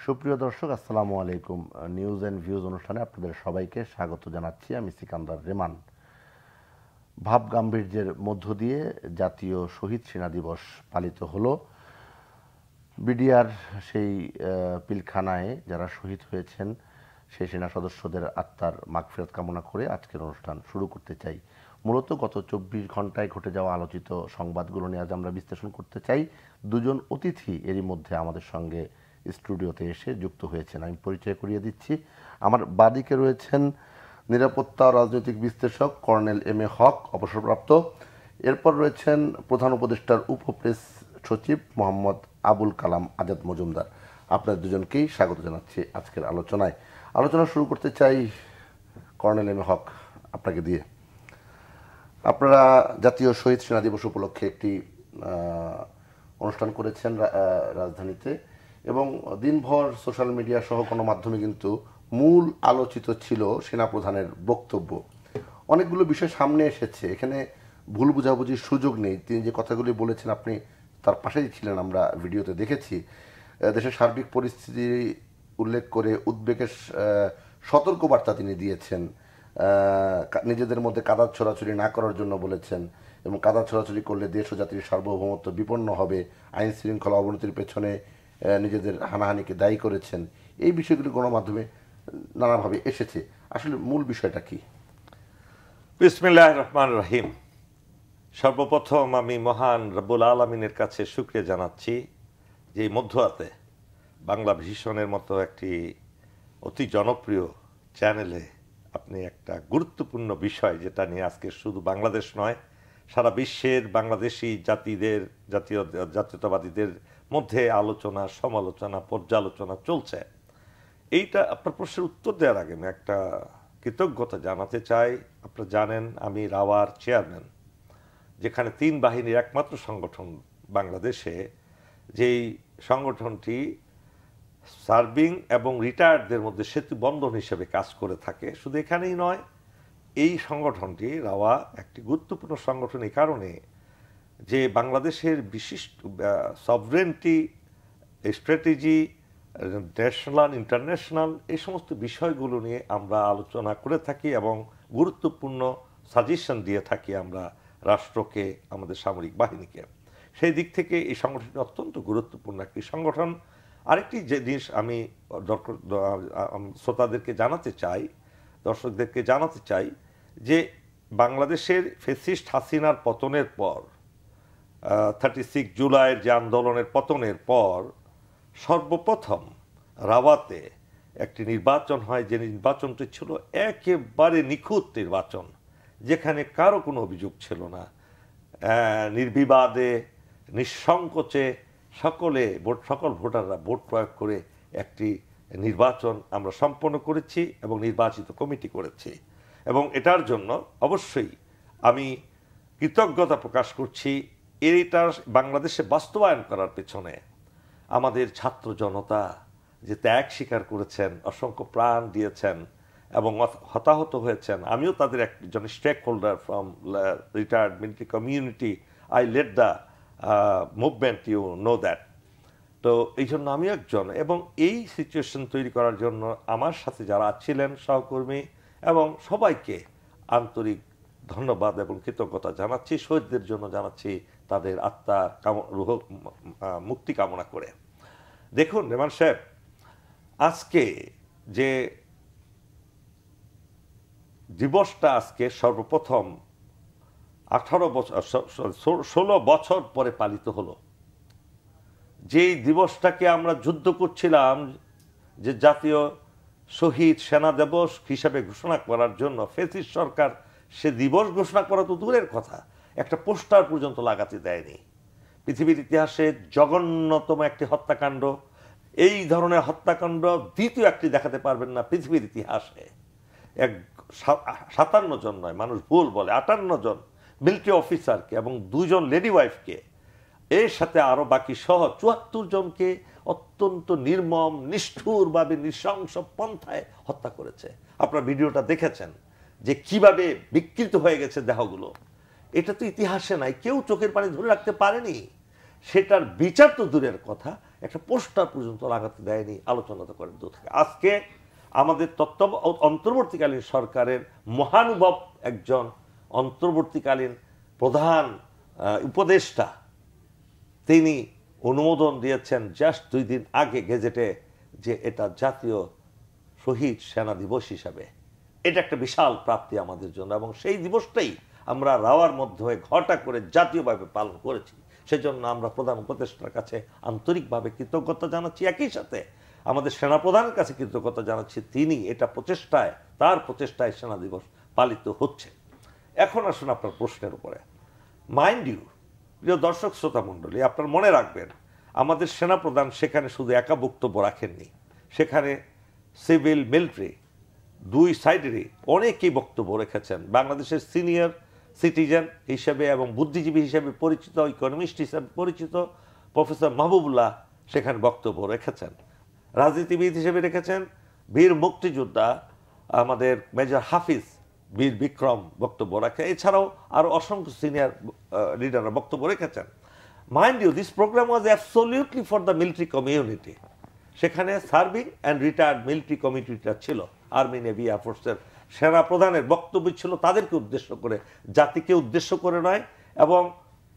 সুপ্রিয় দর্শক আসসালামু আলাইকুম। নিউজ অ্যান্ড ভিউজ অনুষ্ঠানে আপনাদের সবাইকে স্বাগত জানাচ্ছি। আমি সিকান্দার রেমান। ভাব গাম্ভীর্যের মধ্য দিয়ে জাতীয় শহীদ সেনা দিবস পালিত হলো। বিডিআর সেই পিলখানায় যারা শহীদ হয়েছেন সেই সেনা সদস্যদের আত্মার মাগফিরাত কামনা করে আজকের অনুষ্ঠান শুরু করতে চাই। মূলত গত ২৪ ঘন্টায় ঘটে যাওয়া আলোচিত সংবাদগুলো নিয়ে আজ আমরা বিশ্লেষণ করতে চাই। দুজন অতিথি এরই মধ্যে আমাদের সঙ্গে স্টুডিওতে এসে যুক্ত হয়েছেন। আমি পরিচয় করিয়ে দিচ্ছি। আমার বাদিকে রয়েছেন নিরাপত্তা ও রাজনৈতিক বিশ্লেষক কর্নেল এম এ হক, অবসরপ্রাপ্ত। এরপর রয়েছেন প্রধান উপদেষ্টার উপপ্রেস সচিব মোহাম্মদ আবুল কালাম আজাদ মজুমদার। আপনাদের দুজনকেই স্বাগত জানাচ্ছি আজকের আলোচনায়। আলোচনা শুরু করতে চাই কর্নেল এম এ হক, আপনাকে দিয়ে। আপনারা জাতীয় শহীদ সেনা দিবস উপলক্ষে একটি অনুষ্ঠান করেছেন রাজধানীতে, এবং দিনভর সোশ্যাল মিডিয়া সহ কোনো মাধ্যমে কিন্তু মূল আলোচিত ছিল সেনাপ্রধানের বক্তব্য। অনেকগুলো বিষয় সামনে এসেছে, এখানে ভুল বোঝাবুঝির সুযোগ নেই। তিনি যে কথাগুলি বলেছেন আপনি তার পাশেই ছিলেন, আমরা ভিডিওতে দেখেছি। দেশের সার্বিক পরিস্থিতি উল্লেখ করে উদ্বেগের সতর্কবার্তা তিনি দিয়েছেন। নিজেদের মধ্যে কাদা ছোড়াছুড়ি না করার জন্য বলেছেন, এবং কাদা ছোড়াছুড়ি করলে দেশ ও জাতির সার্বভৌমত্ব বিপন্ন হবে। আইন শৃঙ্খলা অবনতির পেছনে নিজেদের হানাহানিকে দায়ী করেছেন। এই বিষয়গুলি গণমাধ্যমে নানাভাবে এসেছে। আসলে মূল বিষয়টা কি? বিসমিল্লাহির রহমানির রহিম। সর্বপ্রথম আমি মহান রব্বুল আলামিনের কাছে শুকরিয়া জানাচ্ছি যে মধ্যরাতে বাংলা ভিশনের মতো একটি অতি জনপ্রিয় চ্যানেলে আপনি একটা গুরুত্বপূর্ণ বিষয়, যেটা নিয়ে আজকে শুধু বাংলাদেশ নয় সারা বিশ্বের বাংলাদেশি জাতীয়তাবাদীদের মধ্যে আলোচনা, সমালোচনা, পর্যালোচনা চলছে। এইটা আপনার প্রশ্নের উত্তর দেওয়ার আগে আমি একটা কৃতজ্ঞতা জানাতে চাই। আপনারা জানেন আমি রাওয়ার চেয়ারম্যান, যেখানে ৩ বাহিনীর একমাত্র সংগঠন বাংলাদেশে, যেই সংগঠনটি সার্ভিং এবং রিটায়ার্ডদের মধ্যে সেতু বন্ধন হিসেবে কাজ করে থাকে। শুধু এখানেই নয়, এই সংগঠনটি রাওয়া একটি গুরুত্বপূর্ণ সংগঠন এই কারণে যে বাংলাদেশের বিশিষ্ট সভরেন্টি, স্ট্র্যাটেজি, ন্যাশনাল, ইন্টারন্যাশনাল এই সমস্ত বিষয়গুলো নিয়ে আমরা আলোচনা করে থাকি এবং গুরুত্বপূর্ণ সাজেশন দিয়ে থাকি আমরা রাষ্ট্রকে, আমাদের সামরিক বাহিনীকে। সেই দিক থেকে এই সংগঠনটি অত্যন্ত গুরুত্বপূর্ণ একটি সংগঠন। আরেকটি যে জিনিস আমি শ্রোতাদেরকে জানাতে চাই, দর্শকদেরকে জানাতে চাই, যে বাংলাদেশের ফ্যাসিস্ট হাসিনার পতনের পর 36 জুলাইয়ের যে আন্দোলনের পতনের পর সর্বপ্রথম রাওয়াতে একটি নির্বাচন হয়, যে নির্বাচনটি ছিল একেবারে নিখুঁত নির্বাচন, যেখানে কারো কোনো অভিযোগ ছিল না। নির্বিবাদে, নিঃসংকোচে সকল ভোটাররা ভোট প্রয়োগ করে একটি নির্বাচন আমরা সম্পন্ন করেছি এবং নির্বাচিত কমিটি করেছি। এবং এটার জন্য অবশ্যই আমি কৃতজ্ঞতা প্রকাশ করছি। এইটা বাংলাদেশে বাস্তবায়ন করার পেছনে আমাদের ছাত্র জনতা যে ত্যাগ স্বীকার করেছেন, অসংখ্য প্রাণ দিয়েছেন এবং হতাহত হয়েছেন। আমিও তাদের একজন stakeholder from retired military community. I led the movement, you know that. তো এই জন্য আমি একজন, এবং এই সিচুয়েশন তৈরি করার জন্য আমার সাথে যারা ছিলেন সহকর্মী এবং সবাইকে আন্তরিক ধন্যবাদ এবং কৃতজ্ঞতা জানাচ্ছি। শহীদদের জন্য জানাচ্ছি তাদের আত্মার রুহ মুক্তি কামনা করে। দেখুন রেমান সাহেব, আজকে যে দিবসটা আজকে সর্বপ্রথম 16 বছর পরে পালিত হলো, যেই দিবসটাকে আমরা যুদ্ধ করছিলাম যে জাতীয় শহীদ সেনা দিবস হিসাবে ঘোষণা করার জন্য, ফ্যাসিস্ট সরকার সে দিবস ঘোষণা করা তো দূরের কথা, একটা পোস্টার পর্যন্ত লাগাতে দেয়নি। পৃথিবীর ইতিহাসে জঘন্যতম একটি হত্যাকাণ্ড, এই ধরনের হত্যাকাণ্ড দ্বিতীয় একটি দেখাতে পারবেন না পৃথিবীর ইতিহাসে। 57 জন নয়, মানুষ ভুল বলে, 58 জন মিলিটারি অফিসারকে এবং 2 জন লেডি ওয়াইফকে, এর সাথে আরো বাকি সহ 74 জনকে অত্যন্ত নির্মম, নিষ্ঠুরভাবে, নৃশংস পন্থায় হত্যা করেছে। আপনারা ভিডিওটা দেখেছেন যে কিভাবে বিকৃত হয়ে গেছে দেহগুলো। এটা তো ইতিহাসে নাই, কেউ চোখের পানি ধরে রাখতে পারেনি। সেটার বিচার তো দূরের কথা, একটা পোস্টার পর্যন্ত লাগাতে দেয়নি, আলোচনা তো করে দূর থাকে। আজকে আমাদের অন্তর্বর্তীকালীন সরকারের মহানুভব একজন অন্তর্বর্তীকালীন প্রধান উপদেষ্টা তিনি অনুমোদন দিয়েছেন জাস্ট 2 দিন আগে গেজেটে যে এটা জাতীয় শহীদ সেনা দিবস হিসাবে। এটা একটা বিশাল প্রাপ্তি আমাদের জন্য, এবং সেই দিবসটাই আমরা রাওয়ার মধ্যে ঘটা করে জাতীয়ভাবে পালন করেছি। সেজন্য আমরা প্রধান উপদেষ্টার কাছে আন্তরিকভাবে কৃতজ্ঞতা জানাচ্ছি, একই সাথে আমাদের সেনাপ্রধানের কাছে কৃতজ্ঞতা জানাচ্ছি, তিনি এটা প্রচেষ্টায়, তার প্রচেষ্টায় সেনা দিবস পালিত হচ্ছে। এখন আসুন আপনার প্রশ্নের উপরে। মাইন্ড ইউ, প্রিয় দর্শক শ্রোতা মণ্ডলী, আপনার মনে রাখবেন আমাদের সেনাপ্রধান সেখানে শুধু একা বক্তব্য রাখেননি, সেখানে সিভিল মিলিটারি দুই সাইডেরই অনেকেই বক্তব্য রেখেছেন। বাংলাদেশের সিনিয়র সিটিজেন হিসেবে এবং বুদ্ধিজীবী হিসেবে পরিচিত, ইকোনমিস্ট হিসেবে পরিচিত প্রফেসর মাহবুবুল্লাহ সেখানে বক্তব্য রেখেছেন। রাজনীতিবিদ হিসেবে রেখেছেন বীর মুক্তিযোদ্ধা আমাদের মেজর হাফিজ বীর বিক্রম বক্তব্য রাখে, এছাড়াও আরও অসংখ্য সিনিয়র লিডাররা বক্তব্য রেখেছেন। Mind you, this program was absolutely for the military community. সেখানে সার্ভিং অ্যান্ড রিটায়ার্ড মিলিটারি কমিটিটা ছিল, আর্মি নেভি এয়ারফোর্সের সেনা প্রধানের বক্তব্য ছিল তাদেরকে উদ্দেশ্য করে, জাতিকে উদ্দেশ্য করে নয় এবং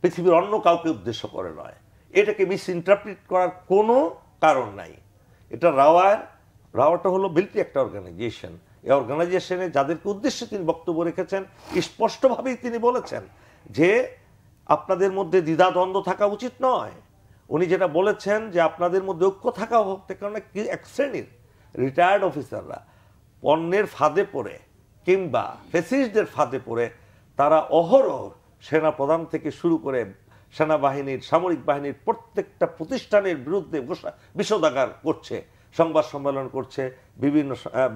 পৃথিবীর অন্য কাউকে উদ্দেশ্য করে নয়। এটাকে মিস ইন্টারপ্রিট করার কোনো কারণ নাই। এটা রাওয়াটা হলো মিলিটারি একটা অর্গানাইজেশন। এই অর্গানাইজেশনে যাদেরকে উদ্দেশ্যে তিনি বক্তব্য রেখেছেন, স্পষ্টভাবেই তিনি বলেছেন যে আপনাদের মধ্যে দ্বিধাদ্বন্দ্ব থাকা উচিত নয়। উনি যেটা বলেছেন যে আপনাদের মধ্যে ঐক্য থাকা হোক, কারণ এক শ্রেণীর রিটায়ার্ড অফিসাররা পণ্যের ফাঁদে পড়ে কিংবা ফেসিস্টদের ফাঁদে পড়ে তারা অহরহ সেনা প্রধান থেকে শুরু করে সেনাবাহিনীর, সামরিক বাহিনীর প্রত্যেকটা প্রতিষ্ঠানের বিরুদ্ধে বিষোদাগার করছে, সংবাদ সম্মেলন করছে,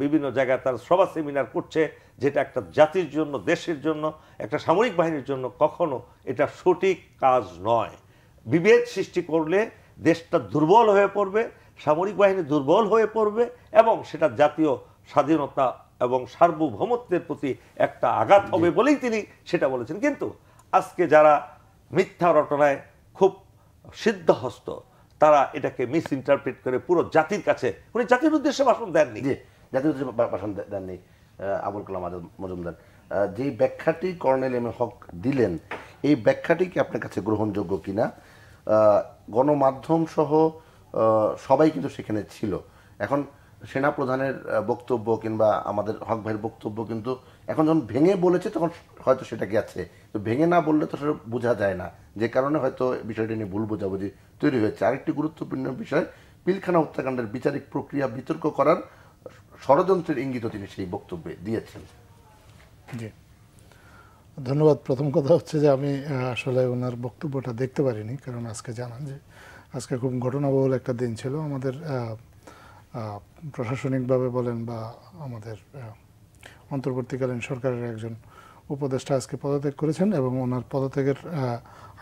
বিভিন্ন জায়গায় তার সভা সেমিনার করছে, যেটা একটা জাতির জন্য, দেশের জন্য, একটা সামরিক বাহিনীর জন্য কখনো এটা সঠিক কাজ নয়। বিভেদ সৃষ্টি করলে দেশটা দুর্বল হয়ে পড়বে, সামরিক বাহিনী দুর্বল হয়ে পড়বে এবং সেটা জাতীয় স্বাধীনতা এবং সার্বভৌমত্বের প্রতি একটা আঘাত হবে বলেই তিনি সেটা বলেছেন। কিন্তু আজকে যারা মিথ্যা রটনায় খুব সিদ্ধহস্ত, তারা এটাকে মিস ইন্টারপ্রিট করে পুরো জাতির কাছে, উনি জাতির উদ্দেশ্যে ভাষণ দেননি, জাতির উদ্দেশ্যে ভাষণ দেননি আবুল কালাম আজাদ মজুমদার। যে ব্যাখ্যাটি কর্নেল এম এ হক দিলেন, এই ব্যাখ্যাটি কি আপনার কাছে গ্রহণযোগ্য কিনা? গণমাধ্যম সহ সবাই কিন্তু সেখানে ছিল। এখন সেনা প্রধানের বক্তব্য কিংবা আমাদের হক ভাইয়ের বক্তব্য কিন্তু এখন যখন ভেঙে বলেছে তখন হয়তো সেটা গেছে, তো ভেঙে না বললে তো সেটা বোঝা যায় না, যে কারণে হয়তো বিষয়টি নিয়ে ভুল বোঝাবুঝি তৈরি হয়েছে। আরেকটি গুরুত্বপূর্ণ বিষয়, পিলখানা হত্যাকাণ্ডের বিচারিক প্রক্রিয়া বিতর্ক করার ষড়যন্ত্রের ইঙ্গিত তিনি সেই বক্তব্যে দিয়েছেন। জি, ধন্যবাদ। প্রথম কথা হচ্ছে যে আমি আসলে ওনার বক্তব্যটা দেখতে পারিনি, কারণ আজকে জানান যে আজকে খুব ঘটনাবহুল একটা দিন ছিল। আমাদের প্রশাসনিকভাবে বলেন বা আমাদের অন্তর্বর্তীকালীন সরকারের একজন উপদেষ্টা আজকে পদত্যাগ করেছেন এবং ওনার পদত্যাগের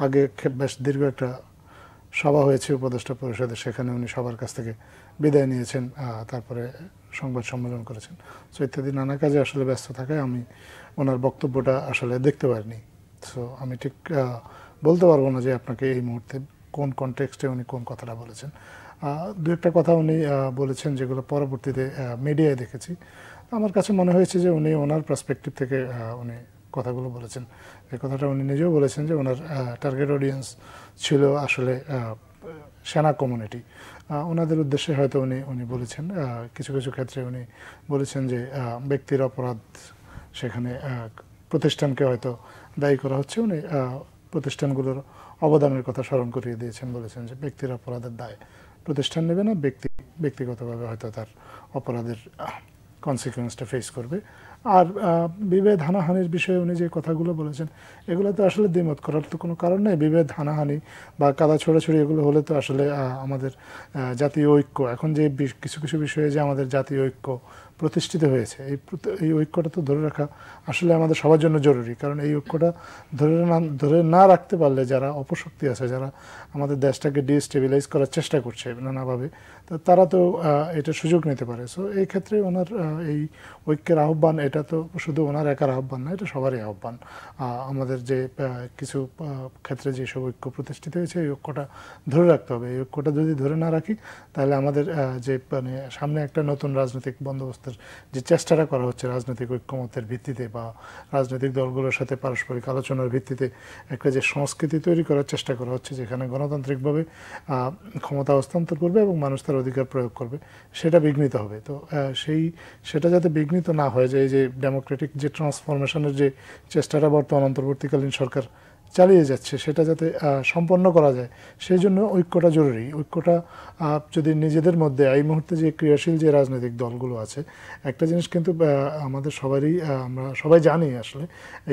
আগে বেশ দীর্ঘ একটা সভা হয়েছে উপদেষ্টা পরিষদে, সেখানে উনি সবার কাছ থেকে বিদায় নিয়েছেন, তারপরে সংবাদ সম্মেলন করেছেন। সো ইত্যাদি নানা কাজে আসলে ব্যস্ত থাকায় আমি ওনার বক্তব্যটা আসলে দেখতে পারিনি। সো আমি ঠিক বলতে পারবো না যে আপনাকে এই মুহূর্তে কোন কনটেক্সটে উনি কোন কথাটা বলেছেন। দু একটা কথা উনি বলেছেন যেগুলো পরবর্তীতে মিডিয়ায় দেখেছি। আমার কাছে মনে হয়েছে যে উনি ওনার পার্সপেক্টিভ থেকে উনি কথাগুলো বলেছেন। এই কথাটা উনি নিজেও বলেছেন যে ওনার টার্গেট অডিয়েন্স ছিল আসলে সেনা কমিউনিটি। ওনাদের উদ্দেশ্যে হয়তো উনি বলেছেন, কিছু কিছু ক্ষেত্রে উনি বলেছেন যে ব্যক্তির অপরাধ, সেখানে প্রতিষ্ঠানকে হয়তো দায়ী করা হচ্ছে। উনি প্রতিষ্ঠানগুলোর অবদানের কথা স্মরণ করিয়ে দিয়েছেন, বলেছেন যে ব্যক্তির অপরাধের দায় প্রতিষ্ঠান নেবে না, ব্যক্তিগতভাবে হয়তো তার অপরাধের কনসিকুয়েন্সটা ফেস করবে। আর বিভেদ হানাহানির বিষয়ে উনি যে কথাগুলো বলেছেন, এগুলো তো আসলে দ্বিমত করার তো কোনো কারণ নেই। বিভেদ হানাহানি বা কাদা ছোড়াছড়ি এগুলো হলে তো আসলে আমাদের জাতীয় ঐক্য, এখন যে কিছু কিছু বিষয়ে যে আমাদের জাতীয় ঐক্য প্রতিষ্ঠিত হয়েছে, এই ঐক্যটা তো ধরে রাখা আসলে আমাদের সবার জন্য জরুরি। কারণ এই ঐক্যটা ধরে না রাখতে পারলে যারা অপশক্তি আছে, যারা আমাদের দেশটাকে ডিস্টেবিলাইজ করার চেষ্টা করছে নানাভাবে, তো তারা তো এটা সুযোগ নিতে পারে। সো এই ক্ষেত্রে ওনার এই ঐক্যের আহ্বান, এটা এটা তো শুধু ওনার একার আহ্বান না, এটা সবারই আহ্বান। আমাদের যে কিছু ক্ষেত্রে যেসব ঐক্য প্রতিষ্ঠিত হয়েছে এই ঐক্যটা ধরে রাখতে হবে। এই ঐক্যটা যদি ধরে না রাখি তাহলে আমাদের যে মানে সামনে একটা নতুন রাজনৈতিক বন্দোবস্তের যে চেষ্টাটা করা হচ্ছে রাজনৈতিক ঐক্যমতের ভিত্তিতে বা রাজনৈতিক দলগুলোর সাথে পারস্পরিক আলোচনার ভিত্তিতে একটা যে সংস্কৃতি তৈরি করার চেষ্টা করা হচ্ছে, যেখানে গণতান্ত্রিকভাবে ক্ষমতা হস্তান্তর করবে এবং মানুষ তার অধিকার প্রয়োগ করবে, সেটা বিঘ্নিত হবে। তো সেটা যাতে বিঘ্নিত না হয়ে যায়, যে ডেমোক্রেটিক যে ট্রান্সফরমেশনের যে চেষ্টাটা বর্তমান অন্তর্বর্তীকালীন সরকার চালিয়ে যাচ্ছে সেটা যাতে সম্পন্ন করা যায়, সেই জন্য ঐক্যটা জরুরি। ঐক্যটা যদি নিজেদের মধ্যে এই মুহূর্তে যে ক্রিয়াশীল যে রাজনৈতিক দলগুলো আছে, একটা জিনিস কিন্তু আমাদের সবারই আমরা সবাই জানি আসলে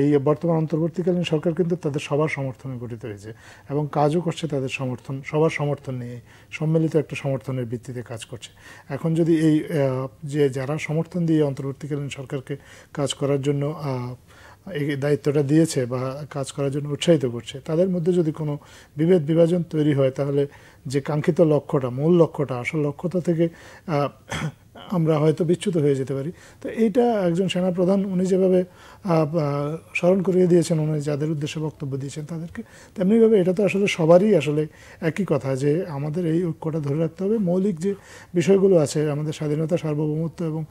এই বর্তমান অন্তর্বর্তীকালীন সরকার কিন্তু তাদের সবার সমর্থনে গঠিত হয়েছে এবং কাজও করছে তাদের সমর্থন, সবার সমর্থন নিয়ে সম্মিলিত একটা সমর্থনের ভিত্তিতে কাজ করছে। এখন যদি এই যে যারা সমর্থন দিয়ে অন্তর্বর্তীকালীন সরকারকে কাজ করার জন্য এই দায়িত্বটা দিয়েছে বা কাজ করার জন্য উৎসাহিত করছে, তাদের মধ্যে যদি কোনো বিভেদ বিভাজন তৈরি হয়, তাহলে যে কাঙ্ক্ষিত লক্ষ্যটা, মূল লক্ষ্যটা, আসল লক্ষ্যটা থেকে আমরা হয়তো বিচ্যুত হয়ে যেতে পারি। তো এইটা একজন সেনাপ্রধান উনি যেভাবে স্মরণ করিয়ে দিয়েছেন, উনি যাদের উদ্দেশ্যে বক্তব্য দিয়েছেন তাদেরকে, তেমনিভাবে এটা তো আসলে সবারই আসলে একই কথা যে আমাদের এই ঐক্যটা ধরে রাখতে হবে। মৌলিক যে বিষয়গুলো আছে আমাদের স্বাধীনতা, সার্বভৌমত্ব এবং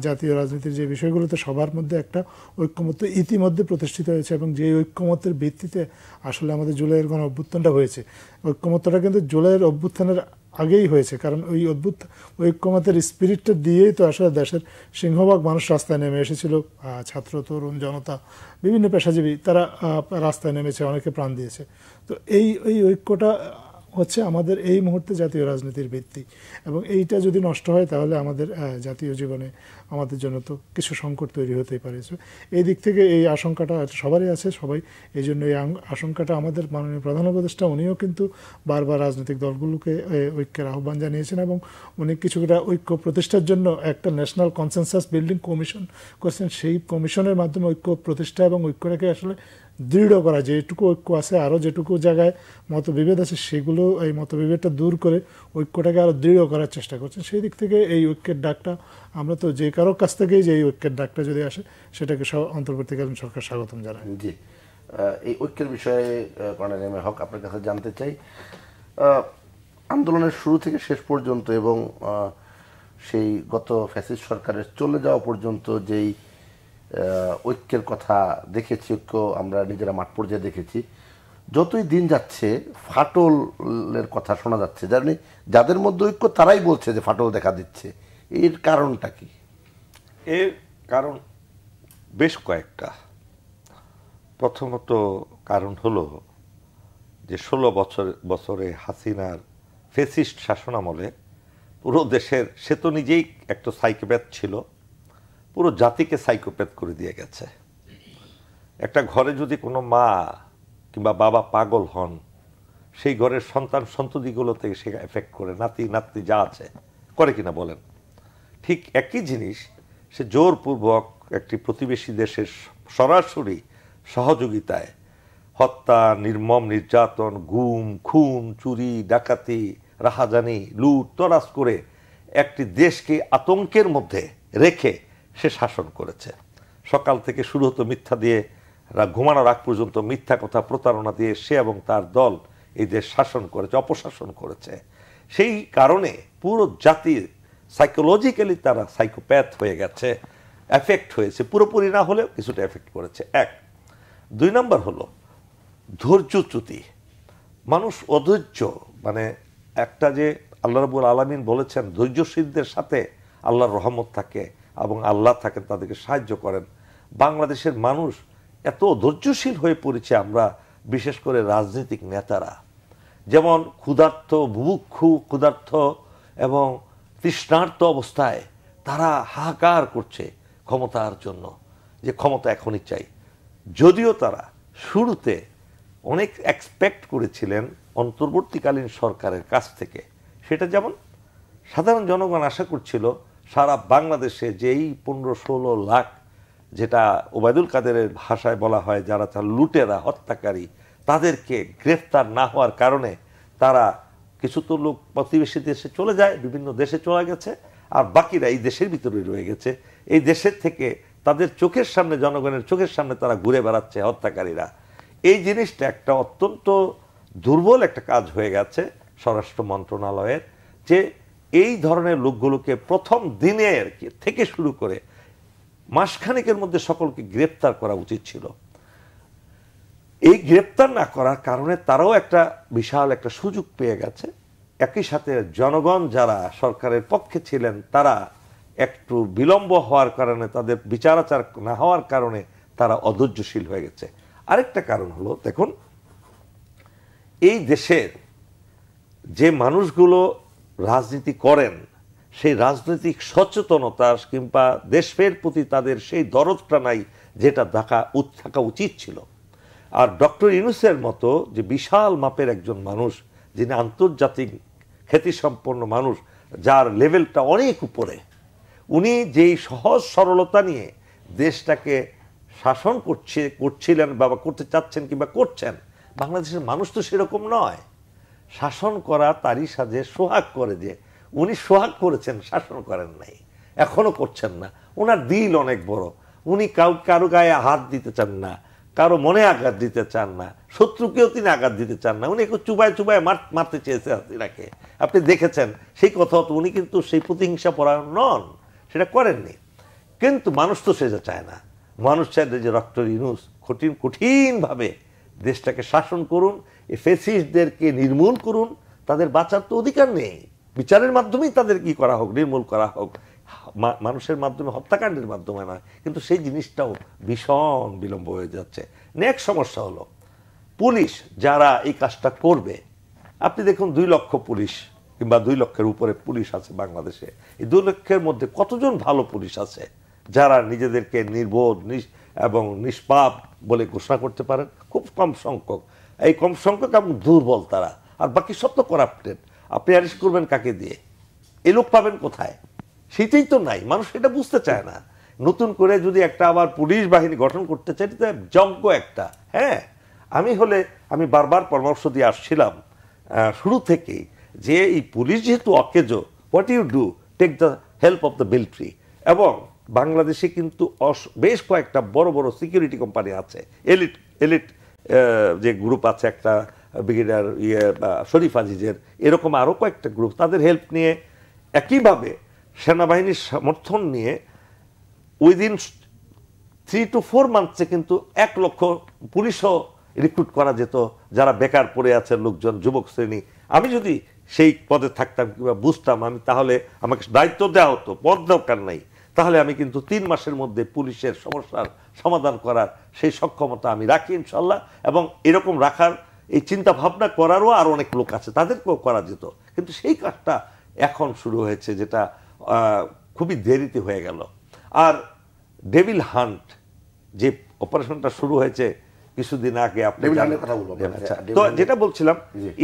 জাতীয় রাজনীতির যে বিষয়গুলোতে সবার মধ্যে একটা ঐক্যমত্য ইতিমধ্যে প্রতিষ্ঠিত হয়েছে এবং যে ঐক্যমত্যের ভিত্তিতে আসলে আমাদের জুলাইয়ের গণ অভ্যুত্থানটা হয়েছে, ঐক্যমত্যটা কিন্তু জুলাইয়ের অভ্যুত্থানের আগেই হয়েছে। কারণ ওই অদ্ভুত ঐক্যমতের স্পিরিটটা দিয়েই তো আসলে দেশের সিংহভাগ মানুষ রাস্তায় নেমে এসেছিল। ছাত্র, তরুণ, জনতা, বিভিন্ন পেশাজীবী তারা রাস্তায় নেমেছে, অনেকে প্রাণ দিয়েছে। তো এই ঐক্যটা হচ্ছে আমাদের এই মুহূর্তে জাতীয় রাজনীতির ভিত্তি, এবং এইটা যদি নষ্ট হয় তাহলে আমাদের জাতীয় জীবনে আমাদের জন্য তো কিছু সংকট তৈরি হতেই পারে। এই দিক থেকে এই আশঙ্কাটা সবারই আছে, সবাই এই জন্য এই আশঙ্কাটা আমাদের মাননীয় প্রধান উপদেষ্টা উনিও কিন্তু বারবার রাজনৈতিক দলগুলোকে ঐক্যের আহ্বান জানিয়েছেন এবং উনি কিছুটা ঐক্য প্রতিষ্ঠার জন্য একটা ন্যাশনাল কনসেনসাস বিল্ডিং কমিশন করছেন। সেই কমিশনের মাধ্যমে ঐক্য প্রতিষ্ঠা এবং ঐক্যটাকে আসলে দৃঢ় করা, যেটুকু ঐক্য আছে আরও যেটুকু জায়গায় মতবিভেদ আছে সেগুলো এই মতবিভেদটা দূর করে ঐক্যটাকে আরও দৃঢ় করার চেষ্টা করছেন। সেই দিক থেকে এই ঐক্যের ডাকটা আমরা তো যে কারোর কাছ থেকেই যে এই ঐক্যের ডাকটা যদি আসে সেটাকে অন্তর্বর্তীকালীন সরকার স্বাগতম জানায়। জি, এই ঐক্যের বিষয়ে কর্নেল এম এ হক আপনার কাছে জানতে চাই, আন্দোলনের শুরু থেকে শেষ পর্যন্ত এবং সেই গত ফ্যাসিস্ট সরকারের চলে যাওয়া পর্যন্ত যেই ঐক্যের কথা দেখেছি, ঐক্য আমরা নিজেরা মাঠ পর্যায়ে দেখেছি, যতই দিন যাচ্ছে ফাটলের কথা শোনা যাচ্ছে। যাদের মধ্যে ঐক্য তারাই বলছে যে ফাটল দেখা দিচ্ছে। এর কারণটা কি? এর কারণ বেশ কয়েকটা। প্রথমত কারণ হলো যে 16 বছরে হাসিনার ফেসিস্ট শাসনামলে পুরো দেশের, সে তো নিজেই একটা সাইকোপ্যাথ ছিল, পুরো জাতিকে সাইকোপ্যাথ করে দিয়ে গেছে। একটা ঘরে যদি কোনো মা কিংবা বাবা পাগল হন, সেই ঘরের সন্তান সন্ততিগুলো থেকে সে এফেক্ট করে, নাতি নাতনি যা আছে করে কিনা বলেন। ঠিক একই জিনিস সে জোরপূর্বক একটি প্রতিবেশী দেশের সরাসরি সহযোগিতায় হত্যা, নির্মম নির্যাতন, গুম, খুন, চুরি, ডাকাতি, রাহাজানি, লুট তরাজ করে একটি দেশকে আতঙ্কের মধ্যে রেখে সে শাসন করেছে। সকাল থেকে শুরু হতো মিথ্যা দিয়ে, ঘুমানোর আগ পর্যন্ত মিথ্যা কথা, প্রতারণা দিয়ে সে এবং তার দল এই দেশ শাসন করেছে, অপশাসন করেছে। সেই কারণে পুরো জাতির সাইকোলজিক্যালি তারা সাইকোপ্যাথ হয়ে গেছে, এফেক্ট হয়েছে, পুরোপুরি না হলেও কিছুটা এফেক্ট করেছে। এক। 2 নম্বর হলো ধৈর্যচ্যুতি। মানুষ অধৈর্য, মানে একটা যে আল্লাহ রাব্বুল আলামিন বলেছেন ধৈর্যশীলদের সাথে আল্লাহর রহমত থাকে এবং আল্লাহ থাকেন তাদেরকে সাহায্য করেন। বাংলাদেশের মানুষ এত ধৈর্যশীল হয়ে পড়েছে, আমরা বিশেষ করে রাজনৈতিক নেতারা যেমন ক্ষুধার্ত, বুভুক্ষু, ক্ষুধার্ত এবং তৃষ্ণার্ত অবস্থায় তারা হাহাকার করছে ক্ষমতার জন্য, যে ক্ষমতা এখনই চাই। যদিও তারা শুরুতে অনেক এক্সপেক্ট করেছিলেন অন্তর্বর্তীকালীন সরকারের কাছ থেকে, সেটা যেমন সাধারণ জনগণ আশা করছিল সারা বাংলাদেশে যেই 15-16 লাখ, যেটা ওবায়দুল কাদেরের ভাষায় বলা হয় যারা তার লুটেরা, হত্যাকারী, তাদেরকে গ্রেফতার না হওয়ার কারণে তারা কিছু তো লোক প্রতিবেশী দেশে চলে যায়, বিভিন্ন দেশে চলে গেছে, আর বাকিরা এই দেশের ভিতরে রয়ে গেছে। এই দেশের থেকে তাদের চোখের সামনে, জনগণের চোখের সামনে তারা ঘুরে বেড়াচ্ছে হত্যাকারীরা। এই জিনিসটা একটা অত্যন্ত দুর্বল একটা কাজ হয়ে গেছে স্বরাষ্ট্র মন্ত্রণালয়ের, যে এই ধরনের লোকগুলোকে প্রথম দিনের থেকে শুরু করে মাসখানেকের মধ্যে সকলকে গ্রেপ্তার করা উচিত ছিল। এই গ্রেপ্তার না করার কারণে তারাও একটা বিশাল একটা সুযোগ পেয়ে গেছে। একই সাথে জনগণ যারা সরকারের পক্ষে ছিলেন তারা একটু বিলম্ব হওয়ার কারণে, তাদের বিচারাচার না হওয়ার কারণে তারা অধৈর্যশীল হয়ে গেছে। আরেকটা কারণ হলো, দেখুন এই দেশের যে মানুষগুলো রাজনীতি করেন সেই রাজনৈতিক সচেতনতা কিংবা দেশের প্রতি তাদের সেই দরদটা নাই যেটা থাকা উচিত ছিল। আর ডক্টর ইউনূসের মতো যে বিশাল মাপের একজন মানুষ, যিনি আন্তর্জাতিক খ্যাতিসম্পন্ন মানুষ, যার লেভেলটা অনেক উপরে, উনি যেই সহজ সরলতা নিয়ে দেশটাকে শাসন করছিলেন বা করতে চাচ্ছেন কিংবা করছেন, বাংলাদেশের মানুষ তো সেরকম নয়। শাসন করা তারই সাথে সোহাগ করে, যে উনি সোহাগ করেছেন, শাসন করেন নাই, এখনো করছেন না। ওনার দিল অনেক বড়, উনি কারো গায়ে হাত দিতে চান না, কারো মনে আঘাত দিতে চান না, শত্রুকেও তিনি আঘাত দিতে চান না। উনি একটু চুবায় চুবায় মারতে চেয়েছে হাসিনাকে, আপনি দেখেছেন সেই কথা। তো উনি কিন্তু সেই প্রতিহিংসা পরায়ণ নন, সেটা করেননি। কিন্তু মানুষ তো সেটা চায় না। মানুষ চায় যে ডক্টর ইউনূস কঠিনভাবে দেশটাকে শাসন করুন, এই ফ্যাসিস্টদেরকে নির্মূল করুন। তাদের বাঁচার তো অধিকার নেই, বিচারের মাধ্যমেই তাদের কি করা হোক, নির্মূল করা হোক, মানুষের মাধ্যমে, হত্যাকাণ্ডের মাধ্যমে নয়। কিন্তু সেই জিনিসটাও ভীষণ বিলম্ব হয়ে যাচ্ছে। নেক্সট সমস্যা হলো পুলিশ যারা এই কাজটা করবে। আপনি দেখুন 2 লক্ষ পুলিশ কিংবা 2 লক্ষের উপরে পুলিশ আছে বাংলাদেশে। এই 2 লক্ষের মধ্যে কতজন ভালো পুলিশ আছে যারা নিজেদেরকে নির্বোধ এবং নিষ্পাপ বলে ঘোষণা করতে পারেন? খুব কম সংখ্যক। এই কম সংখ্যক এবং দুর্বল তারা, আর বাকি সব তো করাপ্টেড। আপনি অ্যারেস্ট করবেন কাকে দিয়ে? এই লোক পাবেন কোথায়? সেটাই তো নাই, মানুষ এটা বুঝতে চায় না। নতুন করে যদি একটা আবার পুলিশ বাহিনী গঠন করতে চাই, এটা যজ্ঞ একটা। হ্যাঁ, আমি বারবার পরামর্শ দিয়ে আসছিলাম শুরু থেকেই, যে এই পুলিশ যেহেতু অকেজো, what you do, take the help of the military. এবং বাংলাদেশে কিন্তু বেশ কয়েকটা বড় বড় সিকিউরিটি কোম্পানি আছে, এলিট যে গ্রুপ আছে, একটা ব্রিগেডিয়ার শরীফ আজিজের, এরকম আরও কয়েকটা গ্রুপ, তাদের হেল্প নিয়ে একইভাবে সেনাবাহিনীর সমর্থন নিয়ে উইদিন 3 to 4 মান্থসে কিন্তু 1 লক্ষ পুলিশও রিক্রুট করা যেত, যারা বেকার পড়ে আছে লোকজন, যুবক শ্রেণী। আমি যদি সেই পদে থাকতাম কিংবা বুঝতাম, আমি তাহলে আমাকে দায়িত্ব দেওয়া হতো, পদ দরকার নাই, তাহলে আমি কিন্তু 3 মাসের মধ্যে পুলিশের সমস্যার সমাধান করার সেই সক্ষমতা আমি রাখি ইনশাল্লাহ। এবং এরকম রাখার এই চিন্তা ভাবনা করারও আর অনেক লোক আছে, তাদেরকেও করা যেত। কিন্তু সেই কাজটা এখন শুরু হয়েছে, যেটা খুবই দেরিতে হয়ে গেল। আর ডেভিল হান্ট যে অপারেশনটা শুরু হয়েছে কিছুদিন আগে, আপনি তো যেটা বলছিলাম,